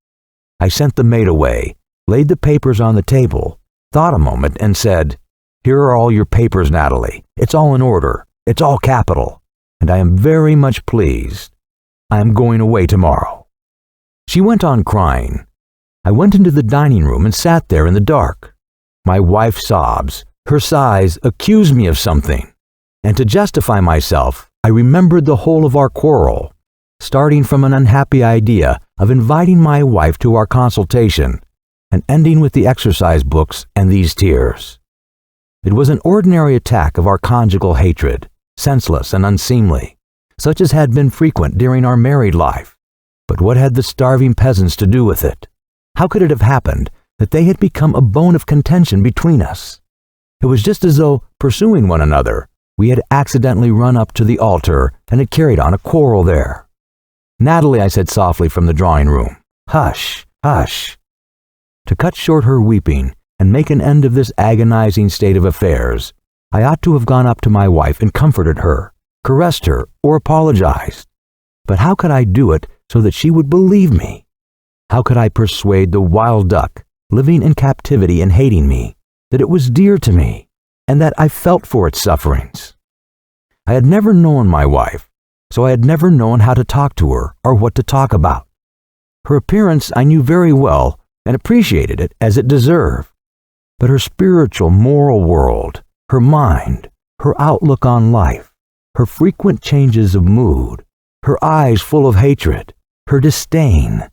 I sent the maid away, laid the papers on the table, thought a moment and said, "Here are all your papers, Natalie. It's all in order. It's all capital. And I am very much pleased. I am going away tomorrow." She went on crying. I went into the dining room and sat there in the dark. My wife's sobs, her sighs accused me of something. And to justify myself, I remembered the whole of our quarrel, starting from an unhappy idea of inviting my wife to our consultation and ending with the exercise books and these tears. It was an ordinary attack of our conjugal hatred, senseless and unseemly, such as had been frequent during our married life. But what had the starving peasants to do with it? How could it have happened that they had become a bone of contention between us? It was just as though, pursuing one another, we had accidentally run up to the altar and had carried on a quarrel there. "Natalie," I said softly from the drawing room, "hush, hush." To cut short her weeping and make an end of this agonizing state of affairs, I ought to have gone up to my wife and comforted her, caressed her, or apologized. But how could I do it so that she would believe me? How could I persuade the wild duck, living in captivity and hating me, that it was dear to me, and that I felt for its sufferings? I had never known my wife, so I had never known how to talk to her or what to talk about. Her appearance I knew very well and appreciated it as it deserved. But her spiritual, moral world, her mind, her outlook on life, her frequent changes of mood, her eyes full of hatred, her disdain,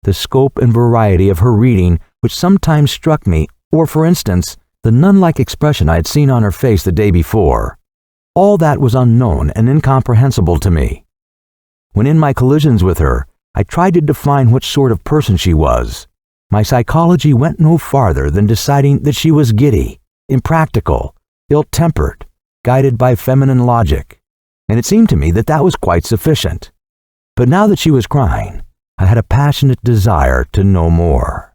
the scope and variety of her reading which sometimes struck me, or for instance, the nun-like expression I had seen on her face the day before, all that was unknown and incomprehensible to me. When in my collisions with her, I tried to define what sort of person she was. My psychology went no farther than deciding that she was giddy, impractical, ill-tempered, guided by feminine logic, and it seemed to me that that was quite sufficient. But now that she was crying, I had a passionate desire to know more.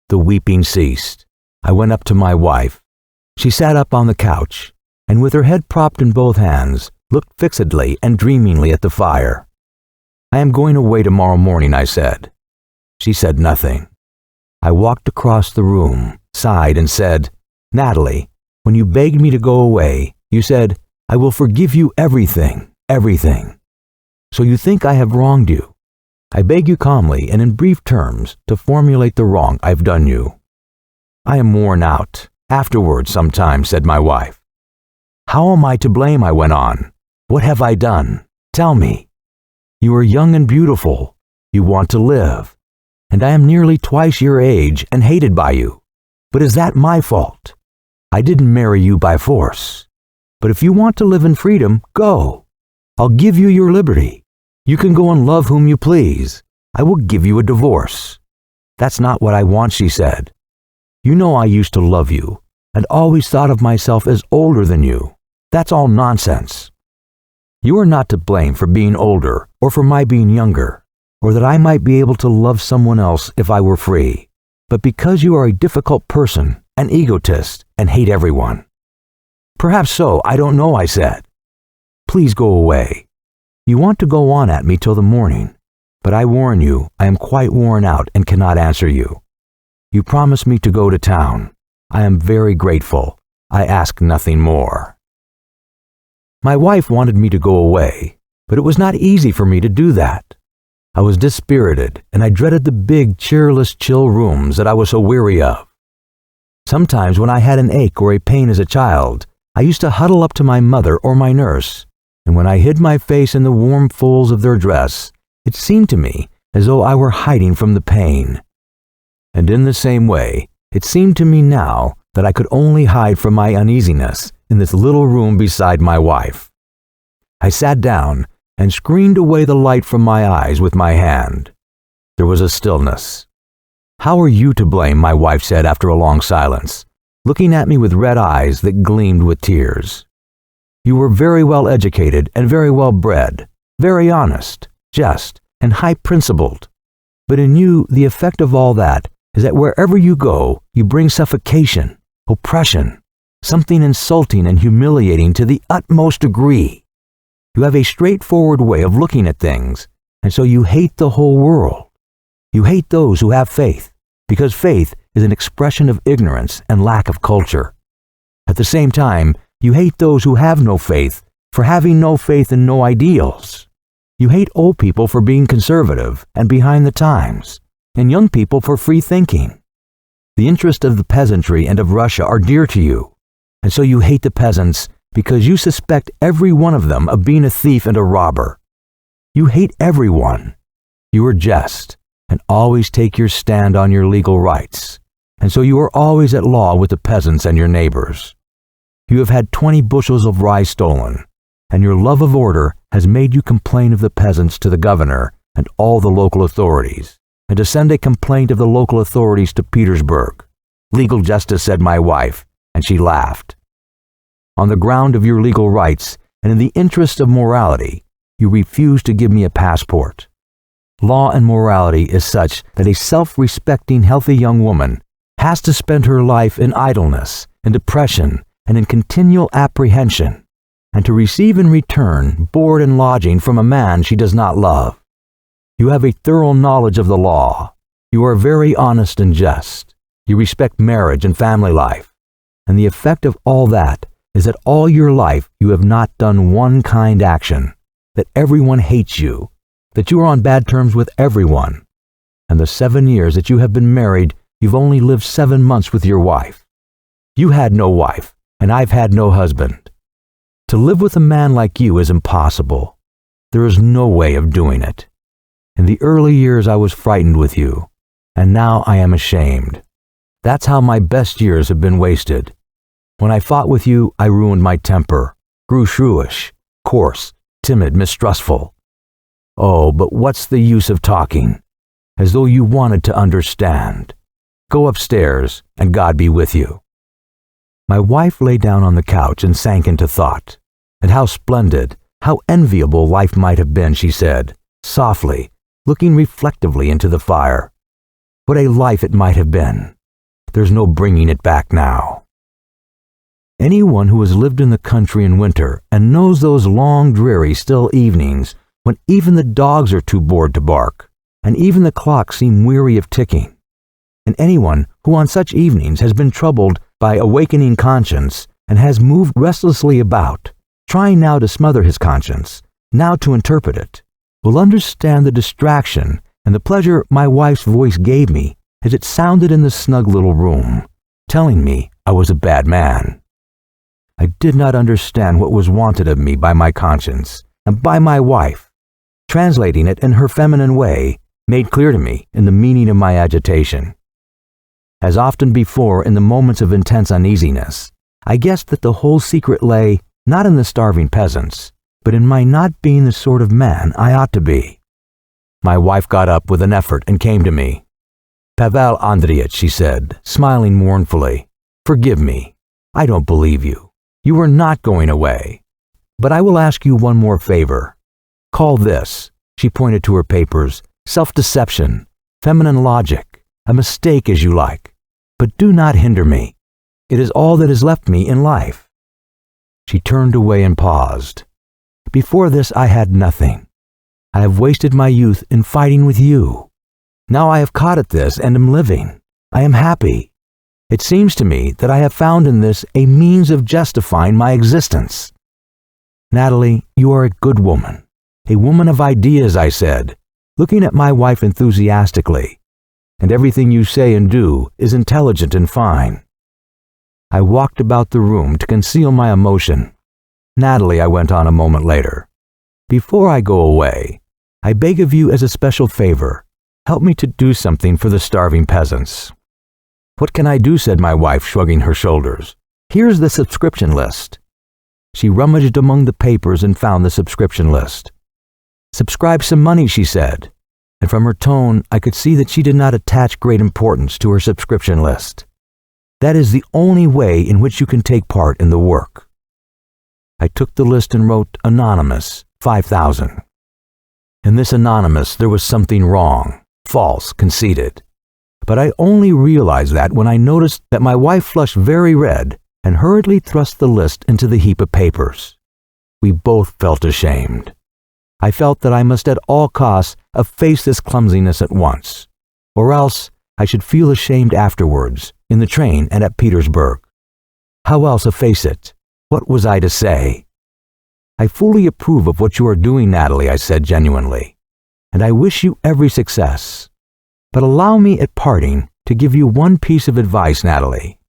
The weeping ceased. I went up to my wife. She sat up on the couch, and with her head propped in both hands, looked fixedly and dreamingly at the fire. "I am going away tomorrow morning," I said. She said nothing. I walked across the room, sighed, and said, "Natalie, when you begged me to go away, you said, 'I will forgive you everything, everything.' So you think I have wronged you. I beg you calmly and in brief terms to formulate the wrong I've done you." "I am worn out. Afterwards sometimes," said my wife. "How am I to blame?" I went on. "What have I done? Tell me. You are young and beautiful. You want to live. And I am nearly twice your age and hated by you. But is that my fault? I didn't marry you by force. But if you want to live in freedom, go. I'll give you your liberty. You can go and love whom you please. I will give you a divorce." "That's not what I want," she said. "You know I used to love you, and always thought of myself as older than you. That's all nonsense. You are not to blame for being older or for my being younger, or that I might be able to love someone else if I were free, but because you are a difficult person, an egotist, and hate everyone." "Perhaps so, I don't know," I said. "Please go away. You want to go on at me till the morning, but I warn you I am quite worn out and cannot answer you. You promised me to go to town. I am very grateful. I ask nothing more." My wife wanted me to go away, but it was not easy for me to do that. I was dispirited, and I dreaded the big, cheerless, chill rooms that I was so weary of. Sometimes when I had an ache or a pain as a child, I used to huddle up to my mother or my nurse, and when I hid my face in the warm folds of their dress, it seemed to me as though I were hiding from the pain. And in the same way, it seemed to me now that I could only hide from my uneasiness in this little room beside my wife. I sat down and screened away the light from my eyes with my hand. There was a stillness. "How are you to blame?" my wife said after a long silence, looking at me with red eyes that gleamed with tears. "You were very well educated and very well bred, very honest, just, and high-principled. But in you, the effect of all that is that wherever you go, you bring suffocation, oppression, something insulting and humiliating to the utmost degree. You have a straightforward way of looking at things, and so you hate the whole world. You hate those who have faith, because faith is an expression of ignorance and lack of culture. At the same time, you hate those who have no faith for having no faith and no ideals. You hate old people for being conservative and behind the times, and young people for free thinking. The interests of the peasantry and of Russia are dear to you, and so you hate the peasants because you suspect every one of them of being a thief and a robber. You hate everyone. You are just, and always take your stand on your legal rights, and so you are always at law with the peasants and your neighbors. You have had 20 bushels of rye stolen, and your love of order has made you complain of the peasants to the governor and all the local authorities, and to send a complaint of the local authorities to Petersburg. Legal justice, said my wife, and she laughed. On the ground of your legal rights and in the interest of morality, you refuse to give me a passport. Law and morality is such that a self-respecting, healthy young woman has to spend her life in idleness, in depression, and in continual apprehension, and to receive in return board and lodging from a man she does not love. You have a thorough knowledge of the law. You are very honest and just. You respect marriage and family life. And the effect of all that is that all your life you have not done one kind action, that everyone hates you, that you are on bad terms with everyone. And the 7 years that you have been married, you've only lived 7 months with your wife. You had no wife, and I've had no husband. To live with a man like you is impossible. There is no way of doing it. In the early years I was frightened with you, and now I am ashamed. That's how my best years have been wasted. When I fought with you, I ruined my temper, grew shrewish, coarse, timid, mistrustful. Oh, but what's the use of talking? As though you wanted to understand. Go upstairs, and God be with you. My wife lay down on the couch and sank into thought. And how splendid, how enviable life might have been, she said, softly, looking reflectively into the fire. What a life it might have been. There's no bringing it back now. Anyone who has lived in the country in winter and knows those long, dreary, still evenings when even the dogs are too bored to bark, and even the clocks seem weary of ticking, and anyone who on such evenings has been troubled by awakening conscience and has moved restlessly about, trying now to smother his conscience, now to interpret it, will understand the distraction and the pleasure my wife's voice gave me as it sounded in the snug little room, telling me I was a bad man. I did not understand what was wanted of me by my conscience and by my wife. Translating it in her feminine way made clear to me in the meaning of my agitation. As often before in the moments of intense uneasiness, I guessed that the whole secret lay not in the starving peasants, but in my not being the sort of man I ought to be. My wife got up with an effort and came to me. "Pavel Andreyitch," she said, smiling mournfully, "forgive me. I don't believe you. You are not going away. But I will ask you one more favor. Call this," she pointed to her papers, "self-deception, feminine logic, a mistake as you like. But do not hinder me. It is all that is left me in life." She turned away and paused. "Before this I had nothing. I have wasted my youth in fighting with you. Now I have caught at this and am living. I am happy. It seems to me that I have found in this a means of justifying my existence." "Natalie, you are a good woman, a woman of ideas," I said, looking at my wife enthusiastically. "And everything you say and do is intelligent and fine." I walked about the room to conceal my emotion. "Natalie," I went on a moment later, "before I go away, I beg of you as a special favor, help me to do something for the starving peasants." "What can I do?" said my wife, shrugging her shoulders. "Here's the subscription list." She rummaged among the papers and found the subscription list. "Subscribe some money," she said, and from her tone I could see that she did not attach great importance to her subscription list. That is the only way in which you can take part in the work. I took the list and wrote Anonymous, 5,000. In this Anonymous there was something wrong, false, conceited. But I only realized that when I noticed that my wife flushed very red and hurriedly thrust the list into the heap of papers. We both felt ashamed. I felt that I must at all costs efface this clumsiness at once, or else I should feel ashamed afterwards, in the train and at Petersburg. How else efface it? What was I to say? I fully approve of what you are doing, Natalie, I said genuinely, and I wish you every success. But allow me at parting to give you one piece of advice, Natalie.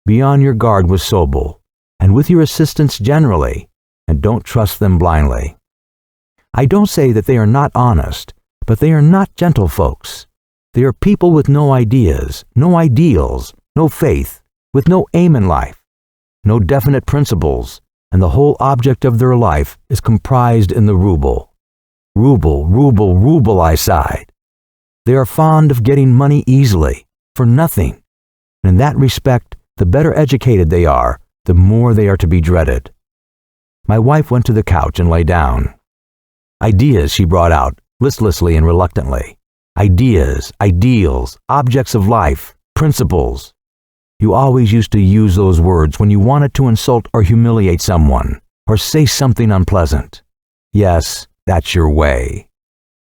Be on your guard with Sobel, and with your assistants generally, and don't trust them blindly. I don't say that they are not honest, but they are not gentlefolks. They are people with no ideas, no ideals, no faith, with no aim in life, no definite principles, and the whole object of their life is comprised in the ruble. Ruble, ruble, ruble, I sighed. They are fond of getting money easily, for nothing, and in that respect, the better educated they are, the more they are to be dreaded. My wife went to the couch and lay down. Ideas, she brought out, listlessly and reluctantly. Ideas, ideals, objects of life, principles. You always used to use those words when you wanted to insult or humiliate someone, or say something unpleasant. Yes, that's your way.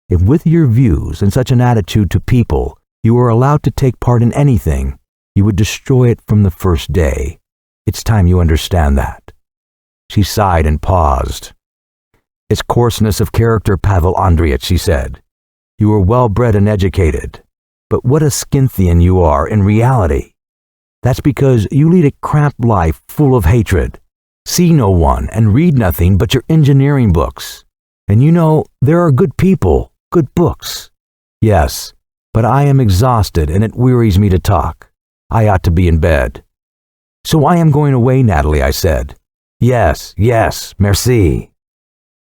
If with your views and such an attitude to people you were allowed to take part in anything, you would destroy it from the first day. It's time you understand that. She sighed and paused. It's coarseness of character, Pavel Andreitch, she said. You are well-bred and educated, but what a Scythian you are in reality. That's because you lead a cramped life full of hatred, see no one and read nothing but your engineering books. And you know, there are good people, good books. Yes, but I am exhausted and it wearies me to talk. I ought to be in bed. So I am going away, Natalie, I said. Yes, yes, merci.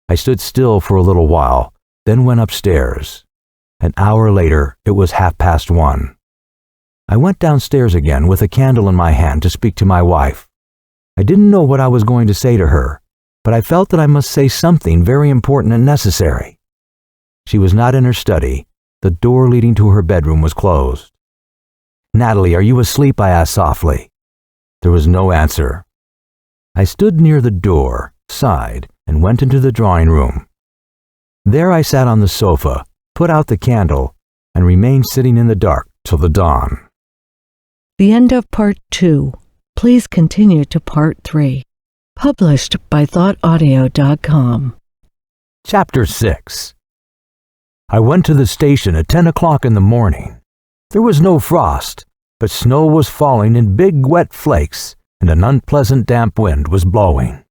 I stood still for a little while, then went upstairs. An hour later, it was 1:30. I went downstairs again with a candle in my hand to speak to my wife. I didn't know what I was going to say to her, but I felt that I must say something very important and necessary. She was not in her study. The door leading to her bedroom was closed. Natalie, are you asleep? I asked softly. There was no answer. I stood near the door, sighed, and went into the drawing room. There I sat on the sofa, put out the candle, and remained sitting in the dark till the dawn. The end of Part 2. Please continue to Part 3. Published by ThoughtAudio.com. Chapter 6. I went to the station at 10 o'clock in the morning. There was no frost, but snow was falling in big wet flakes, and an unpleasant damp wind was blowing.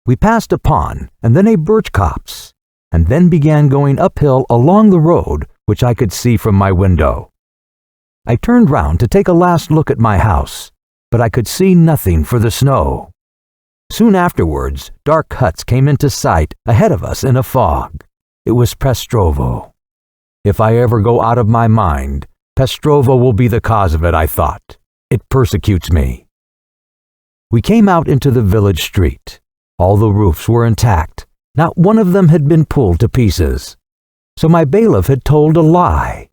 We passed a pond, and then a birch copse, and then began going uphill along the road which I could see from my window. I turned round to take a last look at my house, but I could see nothing for the snow. Soon afterwards, dark huts came into sight ahead of us in a fog. It was Pestrovo. If I ever go out of my mind, Pestrovo will be the cause of it, I thought. It persecutes me. We came out into the village street. All the roofs were intact. Not one of them had been pulled to pieces. So my bailiff had told a lie.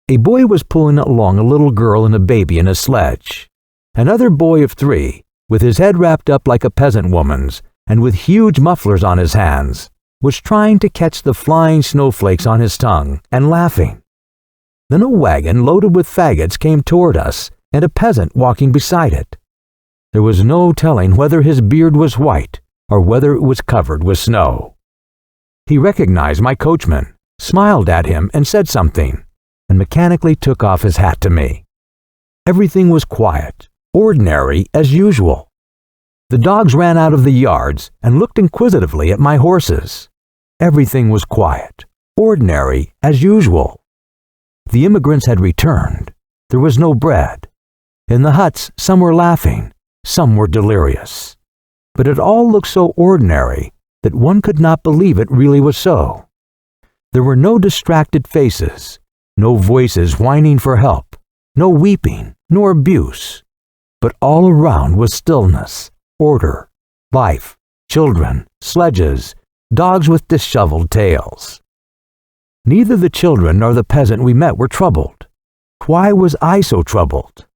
A boy was pulling along a little girl and a baby in a sledge. Another boy of 3, with his head wrapped up like a peasant woman's, and with huge mufflers on his hands, was trying to catch the flying snowflakes on his tongue and laughing. Then a wagon loaded with faggots came toward us, and a peasant walking beside it. There was no telling whether his beard was white or whether it was covered with snow. He recognized my coachman, smiled at him and said something, and mechanically took off his hat to me. Everything was quiet, ordinary as usual. The dogs ran out of the yards and looked inquisitively at my horses. Everything was quiet, ordinary as usual. The immigrants had returned. There was no bread. In the huts, some were laughing, some were delirious. But it all looked so ordinary that one could not believe it really was so. There were no distracted faces, no voices whining for help, no weeping, nor abuse. But all around was stillness, order, life, children, sledges, dogs with disheveled tails. Neither the children nor the peasant we met were troubled. Why was I so troubled?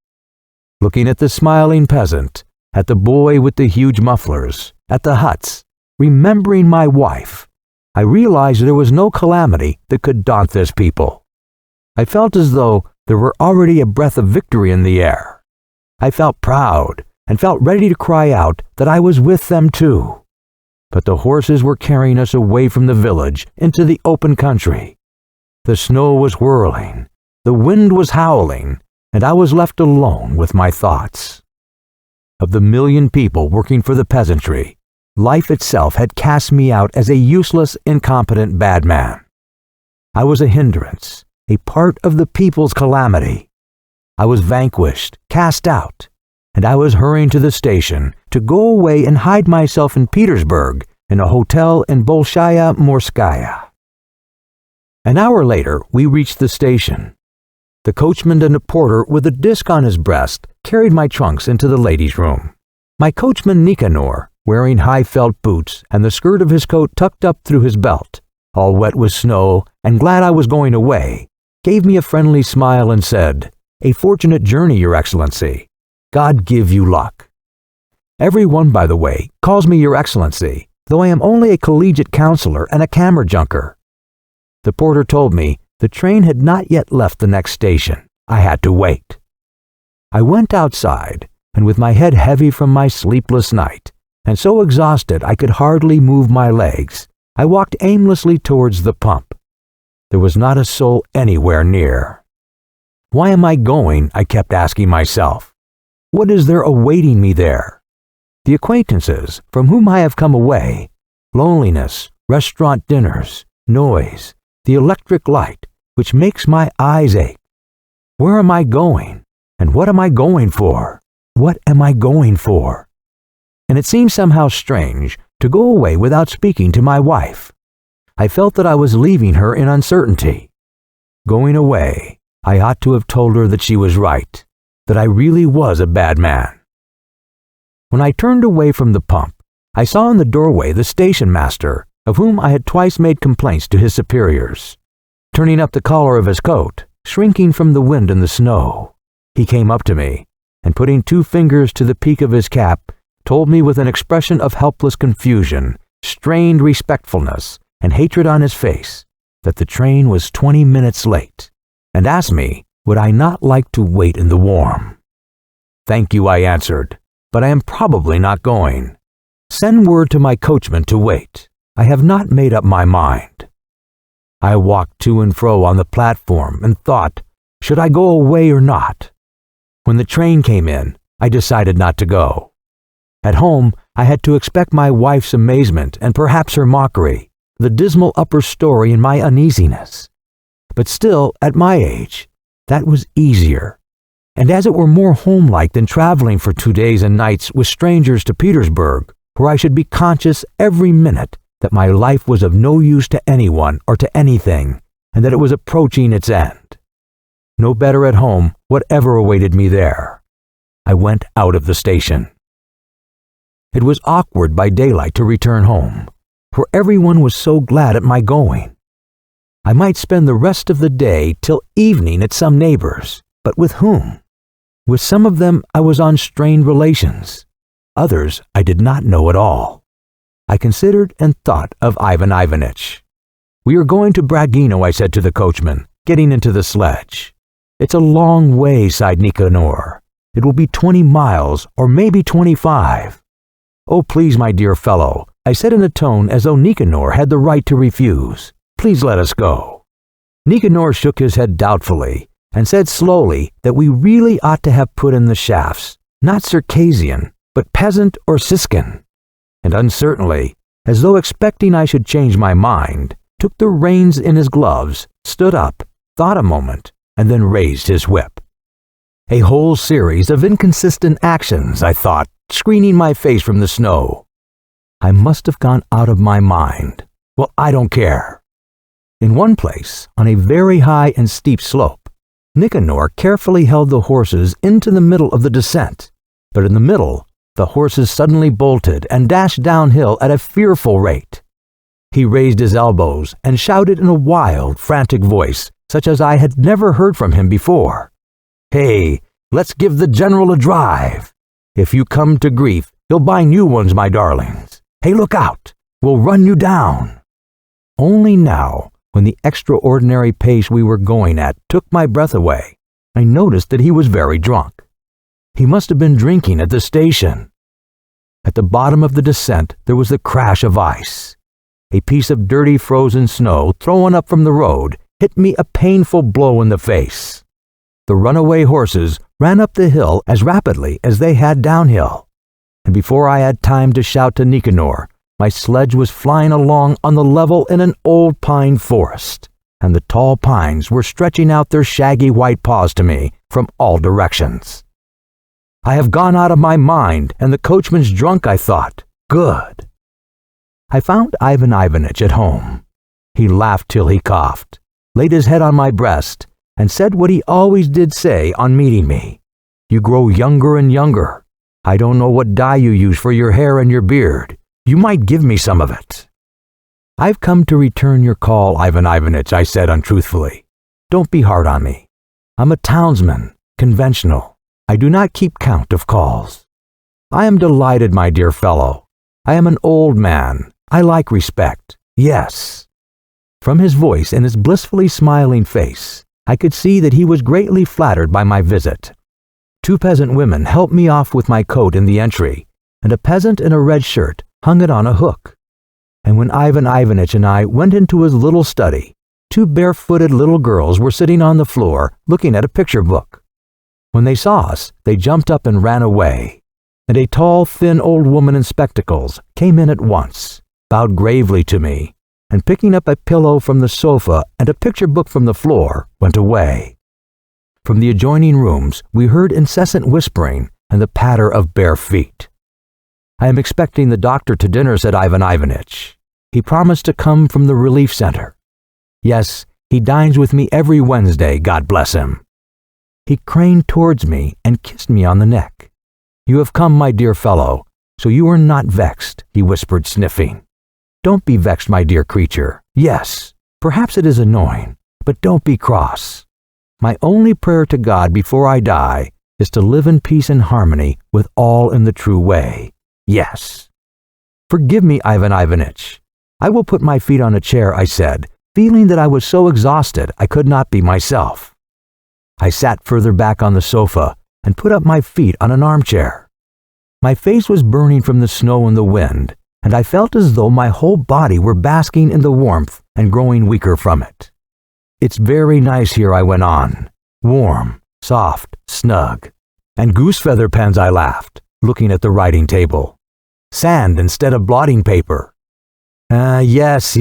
Looking at the smiling peasant, at the boy with the huge mufflers, at the huts, remembering my wife, I realized there was no calamity that could daunt this people. I felt as though there were already a breath of victory in the air. I felt proud and felt ready to cry out that I was with them too. But the horses were carrying us away from the village into the open country. The snow was whirling, the wind was howling, and I was left alone with my thoughts. Of the million people working for the peasantry, life itself had cast me out as a useless, incompetent bad man. I was a hindrance, a part of the people's calamity. I was vanquished, cast out, and I was hurrying to the station to go away and hide myself in Petersburg in a hotel in Bolshaya Morskaya. An hour later, we reached the station. The coachman and a porter with a disc on his breast carried my trunks into the ladies' room. My coachman Nicanor, wearing high felt boots and the skirt of his coat tucked up through his belt, all wet with snow and glad I was going away, gave me a friendly smile and said, "A fortunate journey, Your Excellency. God give you luck." Everyone, by the way, calls me Your Excellency, though I am only a collegiate counselor and a kammerjunker. The porter told me the train had not yet left the next station. I had to wait. I went outside, and with my head heavy from my sleepless night, and so exhausted I could hardly move my legs, I walked aimlessly towards the pump. There was not a soul anywhere near. Why am I going? I kept asking myself. What is there awaiting me there? The acquaintances from whom I have come away, loneliness, restaurant dinners, noise, the electric light, which makes my eyes ache. Where am I going? And what am I going for? What am I going for? And it seemed somehow strange to go away without speaking to my wife. I felt that I was leaving her in uncertainty. Going away, I ought to have told her that she was right, that I really was a bad man. When I turned away from the pump, I saw in the doorway the station master, of whom I had twice made complaints to his superiors. Turning up the collar of his coat, shrinking from the wind and the snow, he came up to me, and putting 2 fingers to the peak of his cap, told me with an expression of helpless confusion, strained respectfulness, and hatred on his face, that the train was 20 minutes late, and asked me, would I not like to wait in the warm? "Thank you," I answered, "but I am probably not going. Send word to my coachman to wait. I have not made up my mind." I walked to and fro on the platform and thought, should I go away or not? When the train came in, I decided not to go. At home, I had to expect my wife's amazement and perhaps her mockery, the dismal upper story in my uneasiness. But still, at my age, that was easier. And as it were more homelike than traveling for 2 days and nights with strangers to Petersburg, where I should be conscious every minute that my life was of no use to anyone or to anything, and that it was approaching its end. No better at home, whatever awaited me there. I went out of the station. It was awkward by daylight to return home, for everyone was so glad at my going. I might spend the rest of the day till evening at some neighbors, but with whom? With some of them I was on strained relations. Others I did not know at all. I considered and thought of Ivan Ivanitch. "We are going to Braggino," I said to the coachman, getting into the sledge. "It's a long way," sighed Nicanor. "It will be 20 miles, or maybe 25. "Oh, please, my dear fellow," I said in a tone as though Nicanor had the right to refuse. "Please let us go." Nicanor shook his head doubtfully and said slowly that we really ought to have put in the shafts, not Circassian, but peasant or siskin, and uncertainly, as though expecting I should change my mind, took the reins in his gloves, stood up, thought a moment, and then raised his whip. A whole series of inconsistent actions, I thought, screening my face from the snow. I must have gone out of my mind. Well, I don't care. In one place, on a very high and steep slope, Nicanor carefully held the horses into the middle of the descent, but in the middle, the horses suddenly bolted and dashed downhill at a fearful rate. He raised his elbows and shouted in a wild, frantic voice, such as I had never heard from him before. "Hey, let's give the general a drive. If you come to grief, he'll buy new ones, my darlings. Hey, look out! We'll run you down." Only now, when the extraordinary pace we were going at took my breath away, I noticed that he was very drunk. He must have been drinking at the station. At the bottom of the descent, there was the crash of ice. A piece of dirty frozen snow thrown up from the road hit me a painful blow in the face. The runaway horses ran up the hill as rapidly as they had downhill, and before I had time to shout to Nicanor, my sledge was flying along on the level in an old pine forest, and the tall pines were stretching out their shaggy white paws to me from all directions. I have gone out of my mind, and the coachman's drunk, I thought. Good. I found Ivan Ivanitch at home. He laughed till he coughed, laid his head on my breast, and said what he always did say on meeting me. "You grow younger and younger. I don't know what dye you use for your hair and your beard. You might give me some of it." "I've come to return your call, Ivan Ivanitch," I said untruthfully. "Don't be hard on me. I'm a townsman, conventional. I do not keep count of calls." "I am delighted, my dear fellow. I am an old man. I like respect. Yes." From his voice and his blissfully smiling face, I could see that he was greatly flattered by my visit. Two peasant women helped me off with my coat in the entry, and a peasant in a red shirt hung it on a hook. And when Ivan Ivanitch and I went into his little study, two barefooted little girls were sitting on the floor looking at a picture book. When they saw us, they jumped up and ran away, and a tall, thin old woman in spectacles came in at once, bowed gravely to me, and picking up a pillow from the sofa and a picture book from the floor, went away. From the adjoining rooms, we heard incessant whispering and the patter of bare feet. "I am expecting the doctor to dinner," said Ivan Ivanitch. "He promised to come from the relief center. Yes, he dines with me every Wednesday, God bless him." He craned towards me and kissed me on the neck. "You have come, my dear fellow, so you are not vexed," he whispered, sniffing. "Don't be vexed, my dear creature. Yes, perhaps it is annoying, but don't be cross. My only prayer to God before I die is to live in peace and harmony with all in the true way. Yes." "Forgive me, Ivan Ivanitch. I will put my feet on a chair," I said, feeling that I was so exhausted I could not be myself. I sat further back on the sofa and put up my feet on an armchair. My face was burning from the snow and the wind, and I felt as though my whole body were basking in the warmth and growing weaker from it. "It's very nice here," I went on. "Warm, soft, snug. And goose feather pens," I laughed, looking at the writing table. "Sand instead of blotting paper." Yes.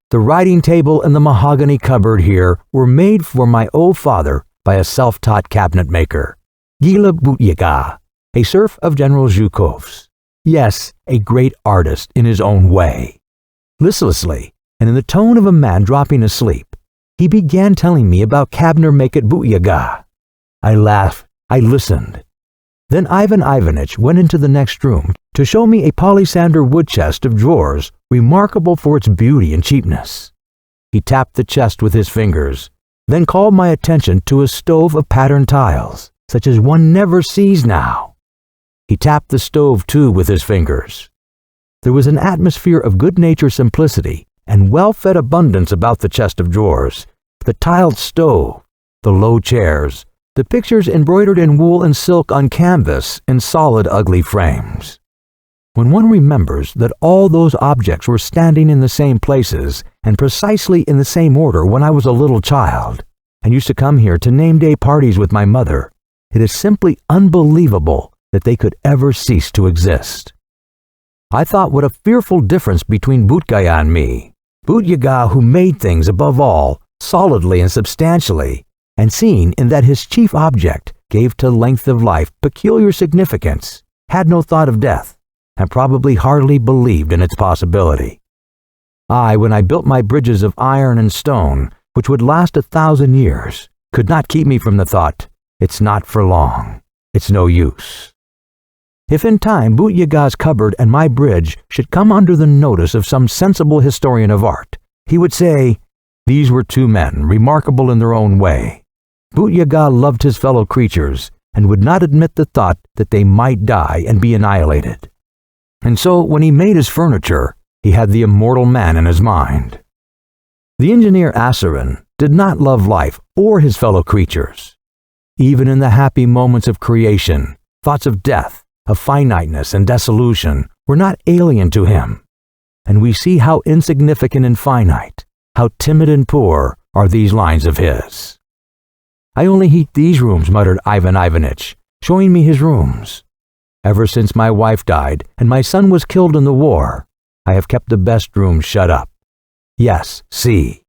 The writing table and the mahogany cupboard here were made for my old father by a self-taught cabinet maker, Gila Butyaga, a serf of General Zhukov's. Yes, a great artist in his own way. Listlessly, and in the tone of a man dropping asleep, he began telling me about Cabner Maket Butyaga. I laughed. I listened. Then Ivan Ivanitch went into the next room to show me a polysander wood chest of drawers remarkable for its beauty and cheapness. He tapped the chest with his fingers, then called my attention to a stove of patterned tiles, such as one never sees now. He tapped the stove too with his fingers. There was an atmosphere of good-natured simplicity and well-fed abundance about the chest of drawers, the tiled stove, the low chairs, the pictures embroidered in wool and silk on canvas in solid, ugly frames. When one remembers that all those objects were standing in the same places and precisely in the same order when I was a little child, and used to come here to name-day parties with my mother, it is simply unbelievable that they could ever cease to exist. I thought what a fearful difference between Butyaga and me, Butyaga who made things above all, solidly and substantially, and seeing in that his chief object gave to length of life peculiar significance, had no thought of death, and probably hardly believed in its possibility. When I built my bridges of iron and stone, which would last 1,000 years, could not keep me from the thought, it's not for long, it's no use. If in time Bhut Yaga's cupboard and my bridge should come under the notice of some sensible historian of art, he would say, these were two men, remarkable in their own way. Bhut Yaga loved his fellow creatures and would not admit the thought that they might die and be annihilated. And so, when he made his furniture, he had the immortal man in his mind. The engineer Asuran did not love life or his fellow creatures. Even in the happy moments of creation, thoughts of death, of finiteness and dissolution were not alien to him. And we see how insignificant and finite, how timid and poor are these lines of his. I only heat these rooms, muttered Ivan Ivanitch, showing me his rooms. Ever since my wife died and my son was killed in the war, I have kept the best rooms shut up. Yes, see.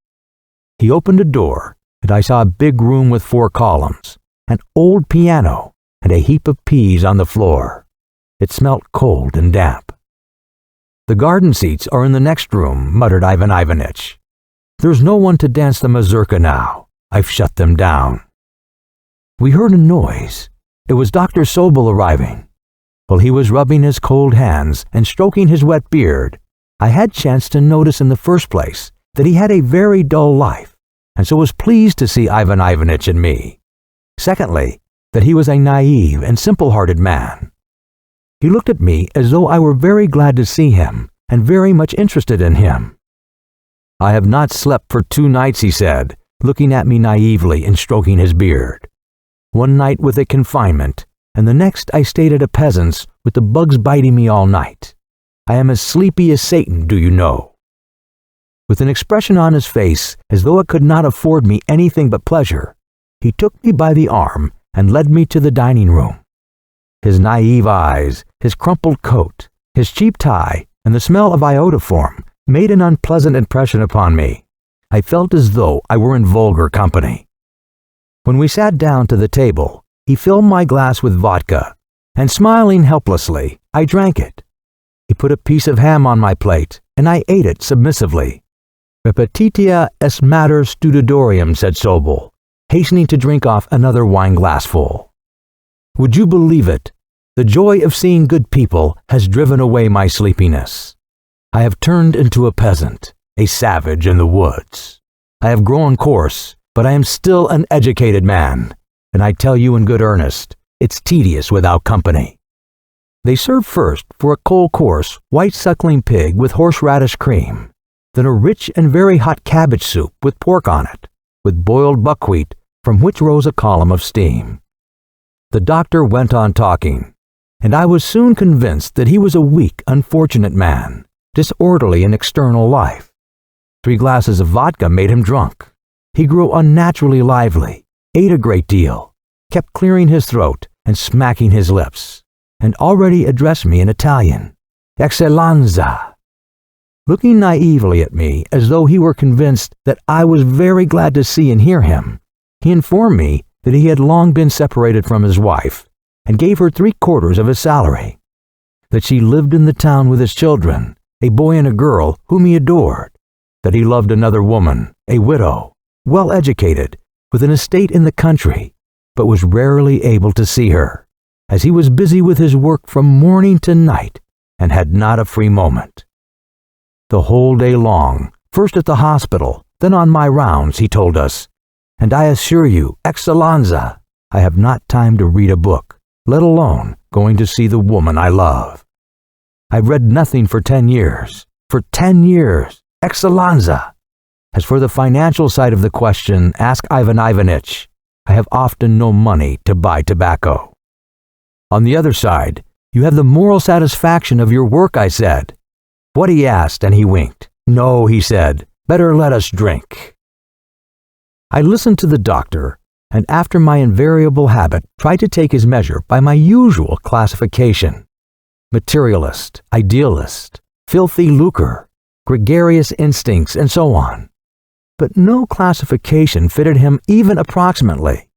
He opened a door, and I saw a big room with 4 columns, an old piano, and a heap of peas on the floor. It smelt cold and damp. The garden seats are in the next room, muttered Ivan Ivanitch. There's no one to dance the mazurka now. I've shut them down. We heard a noise. It was Dr. Sobel arriving. While he was rubbing his cold hands and stroking his wet beard, I had chance to notice in the first place that he had a very dull life, and so was pleased to see Ivan Ivanitch and me. Secondly, that he was a naive and simple-hearted man. He looked at me as though I were very glad to see him and very much interested in him. I have not slept for 2 nights, he said, looking at me naively and stroking his beard. One night with a confinement, and the next I stayed at a peasant's with the bugs biting me all night. I am as sleepy as Satan, do you know? With an expression on his face as though it could not afford me anything but pleasure, he took me by the arm and led me to the dining room. His naive eyes, his crumpled coat, his cheap tie, and the smell of iodoform made an unpleasant impression upon me. I felt as though I were in vulgar company. When we sat down to the table, he filled my glass with vodka, and smiling helplessly, I drank it. He put a piece of ham on my plate, and I ate it submissively. Repetitia est mater studiorum, said Sobel, hastening to drink off another wine glassful. Would you believe it? The joy of seeing good people has driven away my sleepiness. I have turned into a peasant, a savage in the woods. I have grown coarse, but I am still an educated man, and I tell you in good earnest, it's tedious without company. They served first for a cold course white suckling pig with horseradish cream, then a rich and very hot cabbage soup with pork on it, with boiled buckwheat from which rose a column of steam. The doctor went on talking, and I was soon convinced that he was a weak, unfortunate man, disorderly in external life. 3 glasses of vodka made him drunk. He grew unnaturally lively, ate a great deal, kept clearing his throat and smacking his lips, and already addressed me in Italian. Eccellenza! Looking naively at me as though he were convinced that I was very glad to see and hear him, he informed me that he had long been separated from his wife and gave her 3/4 of his salary, that she lived in the town with his children, a boy and a girl whom he adored, that he loved another woman, a widow, well educated, with an estate in the country, but was rarely able to see her, as he was busy with his work from morning to night and had not a free moment. The whole day long, first at the hospital, then on my rounds, he told us, and I assure you, Eccellenza, I have not time to read a book, let alone going to see the woman I love. I've read nothing for 10 years. For 10 years, Eccellenza. As for the financial side of the question, ask Ivan Ivanitch. I have often no money to buy tobacco. On the other side, you have the moral satisfaction of your work, I said. What, he asked, and he winked. No, he said, better let us drink. I listened to the doctor, and after my invariable habit, tried to take his measure by my usual classification. Materialist, idealist, filthy lucre, gregarious instincts, and so on. But no classification fitted him even approximately,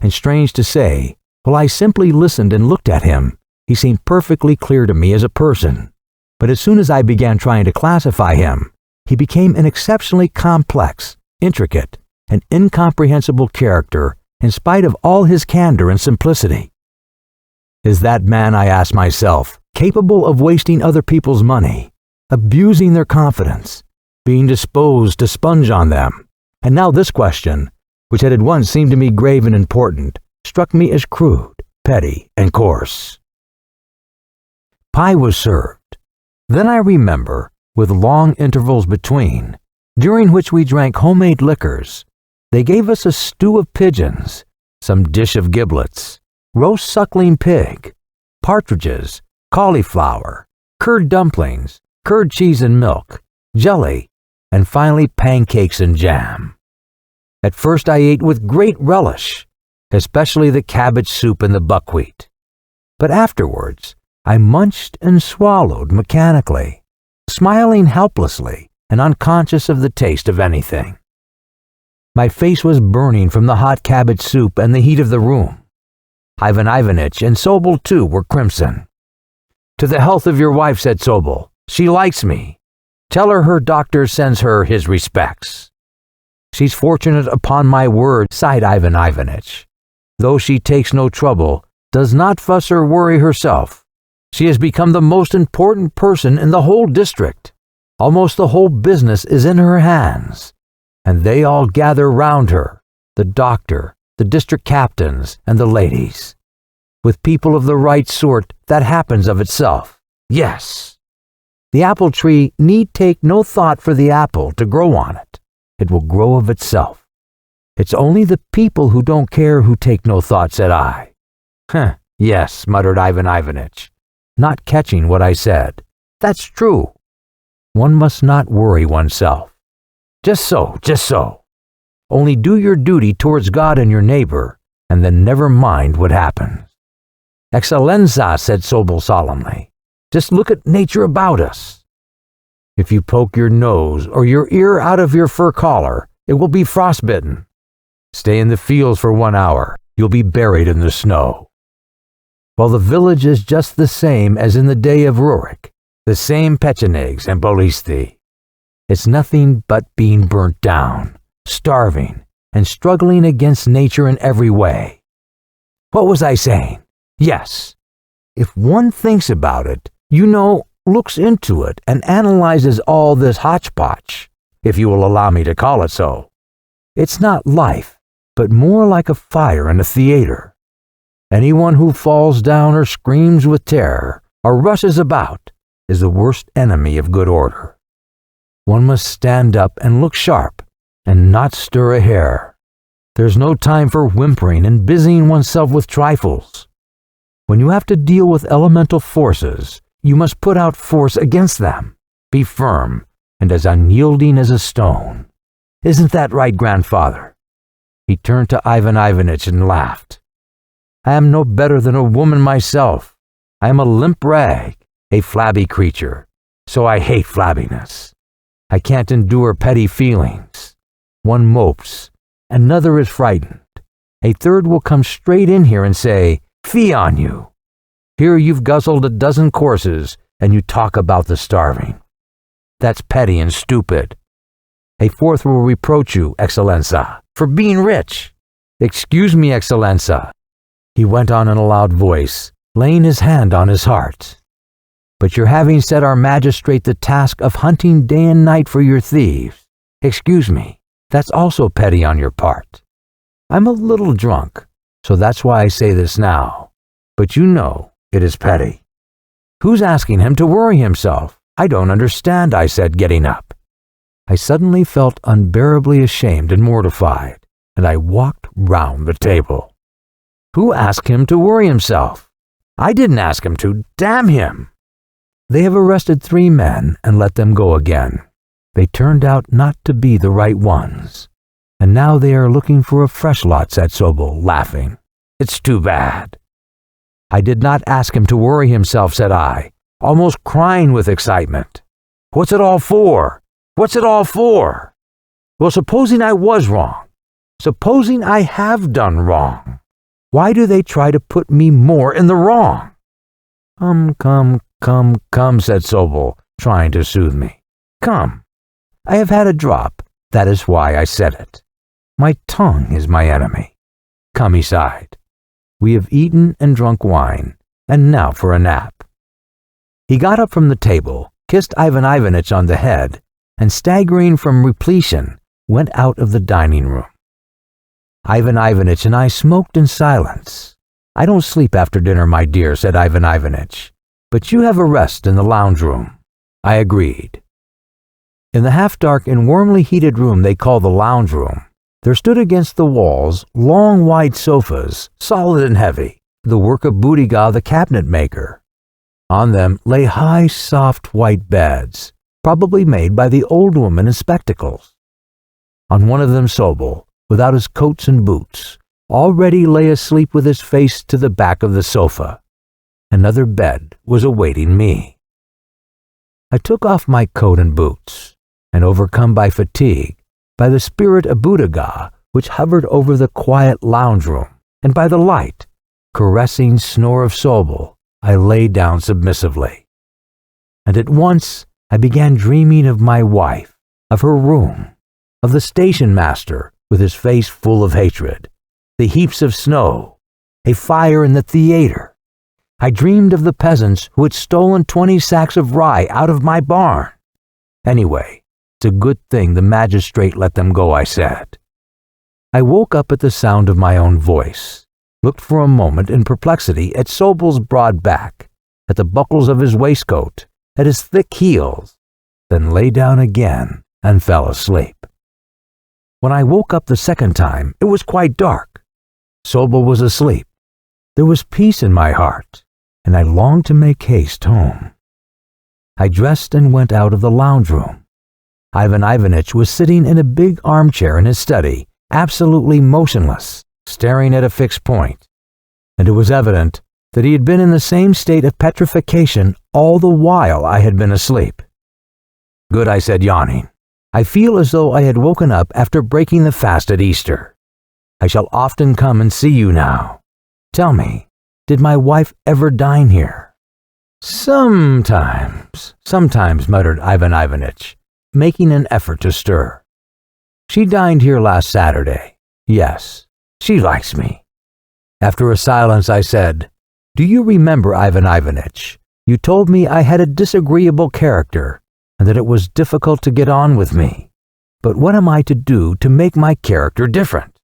and strange to say, while I simply listened and looked at him, he seemed perfectly clear to me as a person. But as soon as I began trying to classify him, he became an exceptionally complex, intricate, and incomprehensible character in spite of all his candor and simplicity. Is that man, I asked myself, capable of wasting other people's money, abusing their confidence, being disposed to sponge on them? And now this question, which had at once seemed to me grave and important, struck me as crude, petty, and coarse. Pie was served. Then I remember, with long intervals between, during which we drank homemade liquors, they gave us a stew of pigeons, some dish of giblets, roast suckling pig, partridges, cauliflower, curd dumplings, curd cheese and milk, jelly, and finally pancakes and jam. At first I ate with great relish, especially the cabbage soup and the buckwheat. But afterwards, I munched and swallowed mechanically, smiling helplessly and unconscious of the taste of anything. My face was burning from the hot cabbage soup and the heat of the room. Ivan Ivanitch and Sobel, too, were crimson. "To the health of your wife," said Sobel. "She likes me. Tell her doctor sends her his respects." "She's fortunate, upon my word," sighed Ivan Ivanitch. "Though she takes no trouble, does not fuss or worry herself. She has become the most important person in the whole district. Almost the whole business is in her hands, and they all gather round her, the doctor, the district captains, and the ladies. With people of the right sort, that happens of itself. Yes. The apple tree need take no thought for the apple to grow on it. It will grow of itself. It's only the people who don't care who take no thought," said I. Yes," muttered Ivan Ivanitch, not catching what I said. "That's true. One must not worry oneself. Just so, just so. Only do your duty towards God and your neighbor, and then never mind what happens." "Excellenza," said Sobel solemnly, "just look at nature about us. If you poke your nose or your ear out of your fur collar, it will be frostbitten. Stay in the fields for 1 hour, you'll be buried in the snow. Well, the village is just the same as in the day of Rurik, the same Pechenegs and Bolisti. It's nothing but being burnt down, starving, and struggling against nature in every way. What was I saying? Yes, if one thinks about it, looks into it and analyzes all this hodgepodge, if you will allow me to call it so. It's not life, but more like a fire in a theater. Anyone who falls down or screams with terror or rushes about is the worst enemy of good order. One must stand up and look sharp and not stir a hair. There's no time for whimpering and busying oneself with trifles. When you have to deal with elemental forces, you must put out force against them, be firm, and as unyielding as a stone. Isn't that right, grandfather?" He turned to Ivan Ivanitch and laughed. "I am no better than a woman myself. I am a limp rag, a flabby creature, so I hate flabbiness. I can't endure petty feelings. One mopes, another is frightened. A third will come straight in here and say, 'Fie on you. Here you've guzzled a dozen courses, and you talk about the starving. That's petty and stupid. A fourth will reproach you, Excellenza, for being rich. Excuse me, Excellenza," he went on in a loud voice, laying his hand on his heart. "But you're having set our magistrate the task of hunting day and night for your thieves. Excuse me, that's also petty on your part. I'm a little drunk, so that's why I say this now. But it is petty." "Who's asking him to worry himself? I don't understand," I said, getting up. I suddenly felt unbearably ashamed and mortified, and I walked round the table. "Who asked him to worry himself? I didn't ask him to, damn him." "They have arrested 3 men and let them go again. They turned out not to be the right ones, and now they are looking for a fresh lot," said Sobel, laughing. "It's too bad." "I did not ask him to worry himself," said I, almost crying with excitement. "What's it all for? What's it all for? Well, supposing I was wrong, supposing I have done wrong, why do they try to put me more in the wrong?" Come, said Sobel, trying to soothe me. "Come. I have had a drop. That is why I said it. My tongue is my enemy. Come, he sighed. We have eaten and drunk wine, and now for a nap. He got up from the table, kissed Ivan Ivanitch on the head, and staggering from repletion, went out of the dining room. Ivan Ivanitch and I smoked in silence. I don't sleep after dinner, my dear, said Ivan Ivanitch, but you have a rest in the lounge room. I agreed. In the half-dark and warmly heated room they call the lounge room, there stood against the walls long wide sofas, solid and heavy, the work of Budiga the cabinet maker. On them lay high, soft white beds, probably made by the old woman in spectacles. On one of them Sobel, without his coats and boots, already lay asleep with his face to the back of the sofa. Another bed was awaiting me. I took off my coat and boots, and overcome by fatigue, by the spirit of Budiga which hovered over the quiet lounge room, and by the light, caressing snore of Sobel, I lay down submissively. And at once I began dreaming of my wife, of her room, of the station master with his face full of hatred, the heaps of snow, a fire in the theater. I dreamed of the peasants who had stolen 20 sacks of rye out of my barn. Anyway, it's a good thing the magistrate let them go, I said. I woke up at the sound of my own voice, looked for a moment in perplexity at Sobel's broad back, at the buckles of his waistcoat, at his thick heels, then lay down again and fell asleep. When I woke up the second time, it was quite dark. Sobel was asleep. There was peace in my heart, and I longed to make haste home. I dressed and went out of the lounge room. Ivan Ivanitch was sitting in a big armchair in his study, absolutely motionless, staring at a fixed point, and it was evident that he had been in the same state of petrification all the while I had been asleep. Good, I said, yawning. I feel as though I had woken up after breaking the fast at Easter. I shall often come and see you now. Tell me, did my wife ever dine here? Sometimes, muttered Ivan Ivanitch, making an effort to stir. She dined here last Saturday. Yes, she likes me. After a silence, I said, Do you remember, Ivan Ivanitch, you told me I had a disagreeable character and that it was difficult to get on with me. But what am I to do to make my character different?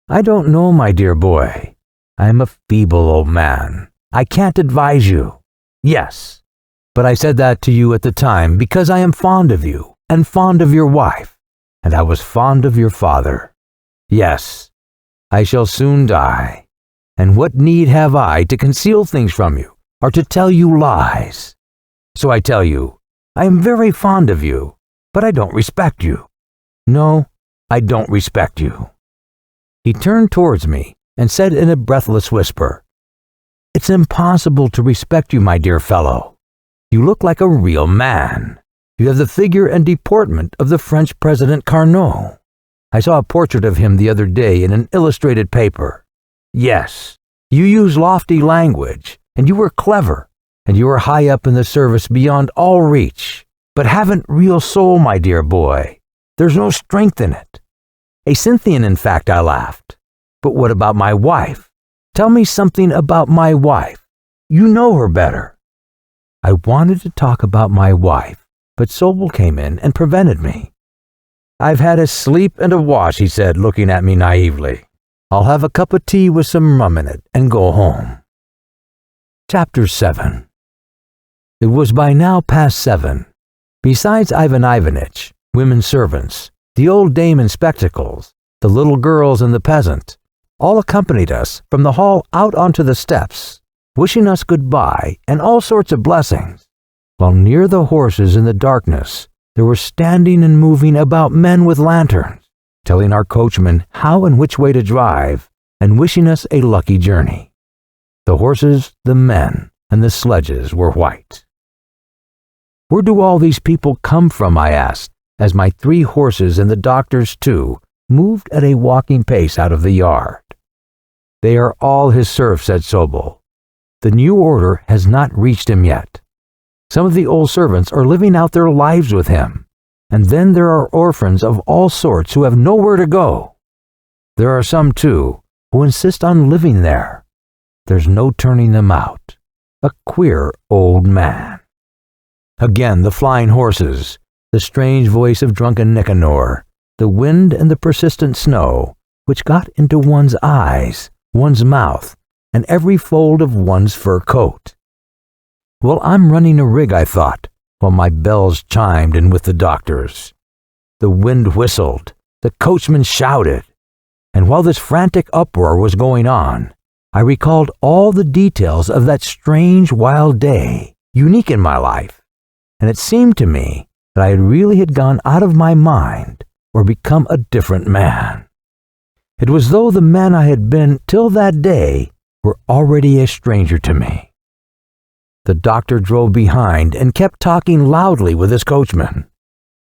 I don't know, my dear boy. I am a feeble old man. I can't advise you. Yes, but I said that to you at the time because I am fond of you and fond of your wife, and I was fond of your father. Yes, I shall soon die, and what need have I to conceal things from you or to tell you lies? So I tell you, I am very fond of you, but I don't respect you. No, I don't respect you. He turned towards me and said in a breathless whisper, It's impossible to respect you, my dear fellow. You look like a real man. You have the figure and deportment of the French President Carnot. I saw a portrait of him the other day in an illustrated paper. Yes, you use lofty language, and you were clever, and you are high up in the service beyond all reach, but haven't real soul, my dear boy. There's no strength in it. A Cynthian, in fact, I laughed. But what about my wife? Tell me something about my wife. You know her better. I wanted to talk about my wife, but Sobel came in and prevented me. I've had a sleep and a wash, he said, looking at me naively. I'll have a cup of tea with some rum in it and go home. Chapter 7. It was by now past 7. Besides Ivan Ivanitch, women servants, the old dame in spectacles, the little girls and the peasant, all accompanied us from the hall out onto the steps, wishing us goodbye and all sorts of blessings, while near the horses in the darkness there were standing and moving about men with lanterns, telling our coachman how and which way to drive, and wishing us a lucky journey. The horses, the men, and the sledges were white. Where do all these people come from, I asked, as my 3 horses and the doctor's 2 moved at a walking pace out of the yard. They are all his serfs, said Sobel. The new order has not reached him yet. Some of the old servants are living out their lives with him, And then there are orphans of all sorts who have nowhere to go. There are some, too, who insist on living there. There's no turning them out. A queer old man. Again the flying horses, the strange voice of drunken Nicanor, the wind and the persistent snow, which got into one's eyes, one's mouth, and every fold of one's fur coat. Well, I'm running a rig, I thought, while my bells chimed in with the doctor's. The wind whistled, the coachman shouted, and while this frantic uproar was going on, I recalled all the details of that strange wild day, unique in my life, and it seemed to me that I really had gone out of my mind or become a different man. It was as though the man I had been till that day were already a stranger to me. The doctor drove behind and kept talking loudly with his coachman.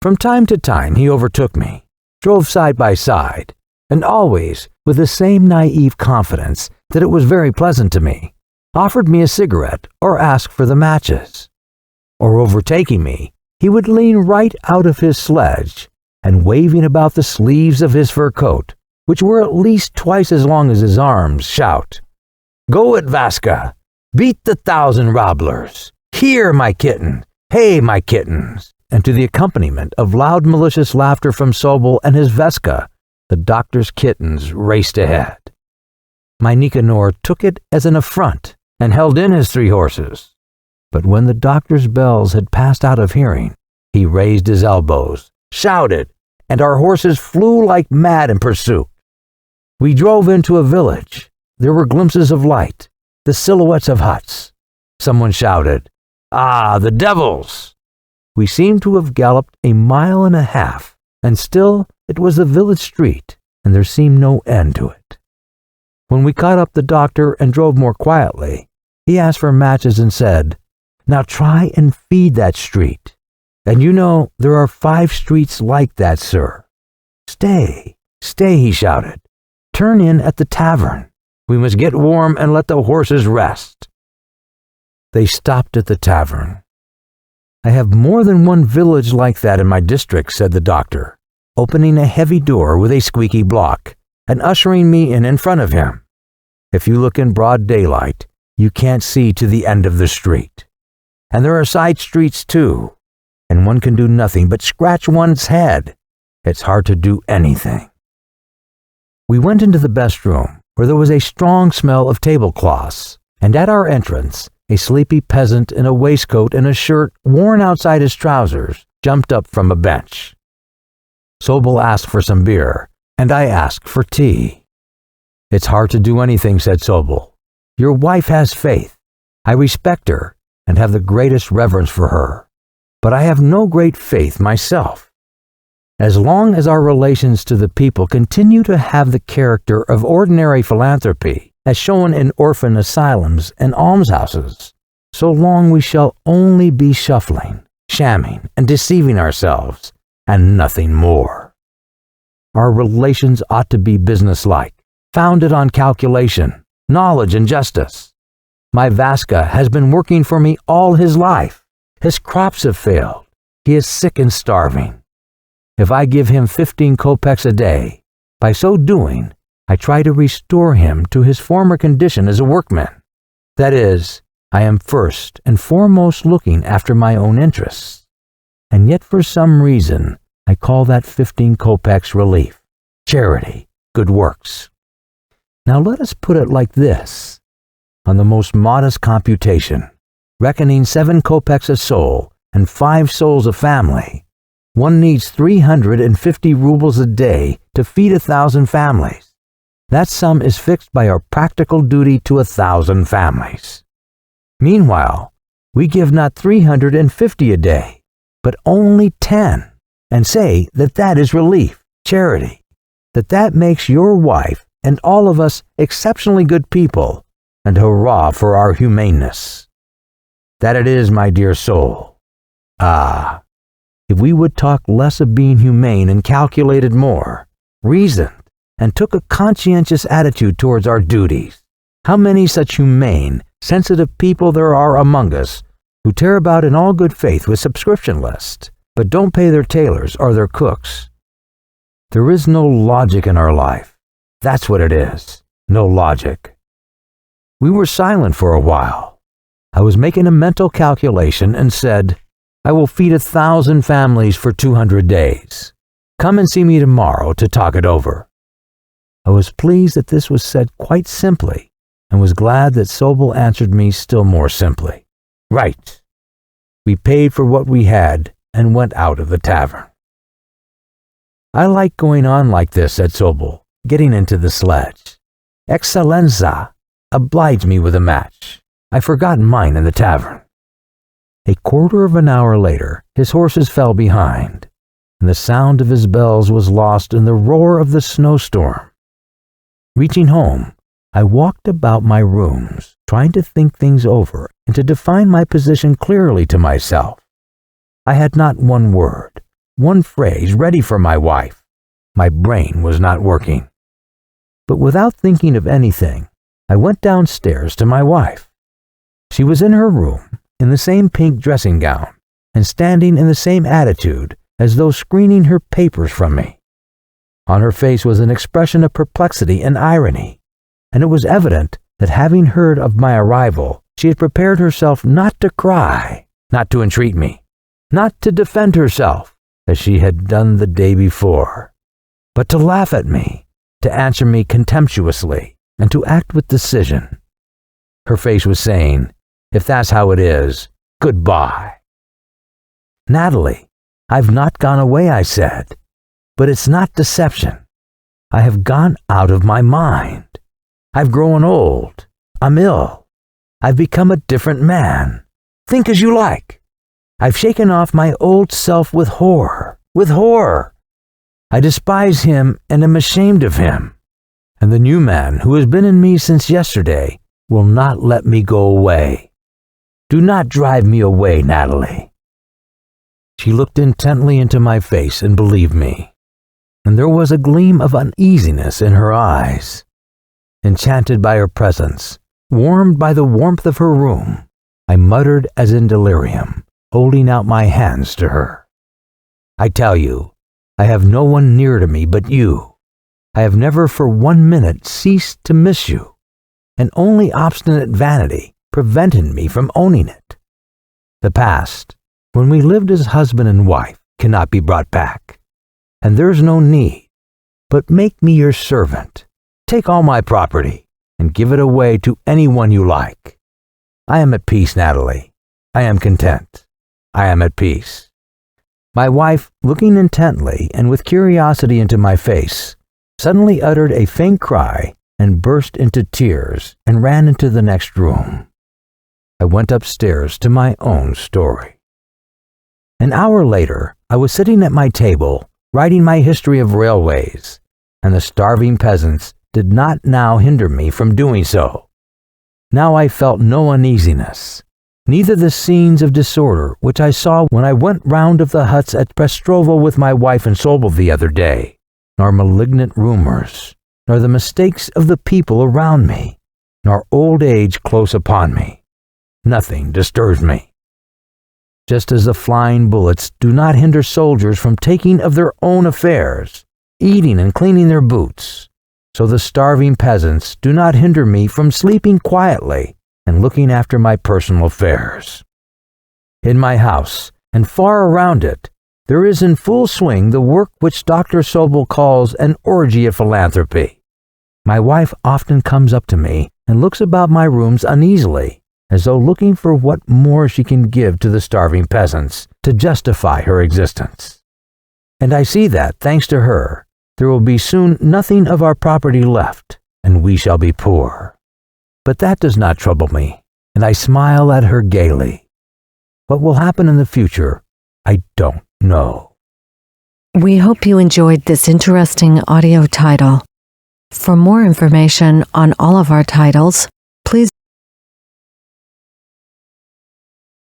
From time to time he overtook me, drove side by side, and always with the same naive confidence that it was very pleasant to me, offered me a cigarette or asked for the matches. Or overtaking me, he would lean right out of his sledge and, waving about the sleeves of his fur coat, which were at least twice as long as his arms, shout, "Go it, Vaska! Beat the 1,000 robblers! Here, my kitten! Hey, my kittens!" And to the accompaniment of loud malicious laughter from Sobel and his Veska, the doctor's kittens raced ahead. My Nicanor took it as an affront and held in his 3 horses. But when the doctor's bells had passed out of hearing, he raised his elbows, shouted, and our horses flew like mad in pursuit. We drove into a village. There were glimpses of light, the silhouettes of huts. Someone shouted, "Ah, the devils!" We seemed to have galloped 1.5 miles, and still it was the village street, and there seemed no end to it. When we caught up the doctor and drove more quietly, he asked for matches and said, "Now try and feed that street. And you know there are 5 streets like that, sir. Stay, stay," he shouted. "Turn in at the tavern. We must get warm and let the horses rest." They stopped at the tavern. "I have more than one village like that in my district," said the doctor, opening a heavy door with a squeaky block and ushering me in front of him. "If you look in broad daylight, you can't see to the end of the street. And there are side streets too, and one can do nothing but scratch one's head. It's hard to do anything." We went into the best room, where there was a strong smell of tablecloths, and at our entrance, a sleepy peasant in a waistcoat and a shirt worn outside his trousers jumped up from a bench. Sobel asked for some beer, and I asked for tea. "It's hard to do anything," said Sobel. "Your wife has faith. I respect her and have the greatest reverence for her, but I have no great faith myself. As long as our relations to the people continue to have the character of ordinary philanthropy, as shown in orphan asylums and almshouses, so long we shall only be shuffling, shamming, and deceiving ourselves, and nothing more. Our relations ought to be businesslike, founded on calculation, knowledge, and justice. My Vaska has been working for me all his life. His crops have failed. He is sick and starving. If I give him 15 kopecks a day, by so doing, I try to restore him to his former condition as a workman. That is, I am first and foremost looking after my own interests. And yet for some reason, I call that 15 kopecks relief, charity, good works. Now let us put it like this. On the most modest computation, reckoning 7 kopecks a soul and 5 souls a family, one needs 350 rubles a day to feed 1,000 families. That sum is fixed by our practical duty to 1,000 families. Meanwhile, we give not 350 a day, but only 10, and say that that is relief, charity, that makes your wife and all of us exceptionally good people, and hurrah for our humaneness. That it is, my dear soul. Ah, if we would talk less of being humane and calculated more, reasoned, and took a conscientious attitude towards our duties, how many such humane, sensitive people there are among us who tear about in all good faith with subscription lists, but don't pay their tailors or their cooks. There is no logic in our life. That's what it is. No logic. We were silent for a while. I was making a mental calculation and said, I will feed 1,000 families for 200 days. Come and see me tomorrow to talk it over. I was pleased that this was said quite simply and was glad that Sobel answered me still more simply. Right. We paid for what we had and went out of the tavern. I like going on like this, said Sobel, getting into the sledge. Excellenza, oblige me with a match. I've forgotten mine in the tavern. A quarter of an hour later, his horses fell behind, and the sound of his bells was lost in the roar of the snowstorm. Reaching home, I walked about my rooms, trying to think things over and to define my position clearly to myself. I had not one word, one phrase ready for my wife. My brain was not working. But without thinking of anything, I went downstairs to my wife. She was in her room, in the same pink dressing gown, and standing in the same attitude as though screening her papers from me. On her face was an expression of perplexity and irony, and it was evident that having heard of my arrival, she had prepared herself not to cry, not to entreat me, not to defend herself, as she had done the day before, but to laugh at me, to answer me contemptuously, and to act with decision. Her face was saying, if that's how it is, goodbye. Natalie, I've not gone away, I said, but it's not deception. I have gone out of my mind. I've grown old. I'm ill. I've become a different man. Think as you like. I've shaken off my old self with horror. With horror. I despise him and am ashamed of him. And the new man who has been in me since yesterday will not let me go away. Do not drive me away, Natalie. She looked intently into my face and believed me, and there was a gleam of uneasiness in her eyes. Enchanted by her presence, warmed by the warmth of her room, I muttered as in delirium, holding out my hands to her. I tell you, I have no one near to me but you. I have never for 1 minute ceased to miss you, and only obstinate vanity prevented me from owning it. The past, when we lived as husband and wife, cannot be brought back, and there's no need, but make me your servant. Take all my property and give it away to anyone you like. I am at peace, Natalie. I am content. I am at peace. My wife, looking intently and with curiosity into my face, suddenly uttered a faint cry and burst into tears and ran into the next room. I went upstairs to my own story. An hour later, I was sitting at my table, writing my history of railways, and the starving peasants did not now hinder me from doing so. Now I felt no uneasiness, neither the scenes of disorder which I saw when I went round of the huts at Prestrovo with my wife and Sobel the other day, nor malignant rumors, nor the mistakes of the people around me, nor old age close upon me. Nothing disturbs me. Just as the flying bullets do not hinder soldiers from taking of their own affairs, eating and cleaning their boots, so the starving peasants do not hinder me from sleeping quietly and looking after my personal affairs. In my house, and far around it, there is in full swing the work which Dr. Sobel calls an orgy of philanthropy. My wife often comes up to me and looks about my rooms uneasily, as though looking for what more she can give to the starving peasants to justify her existence. And I see that, thanks to her, there will be soon nothing of our property left, and we shall be poor. But that does not trouble me, and I smile at her gaily. What will happen in the future, I don't know. We hope you enjoyed this interesting audio title. For more information on all of our titles, please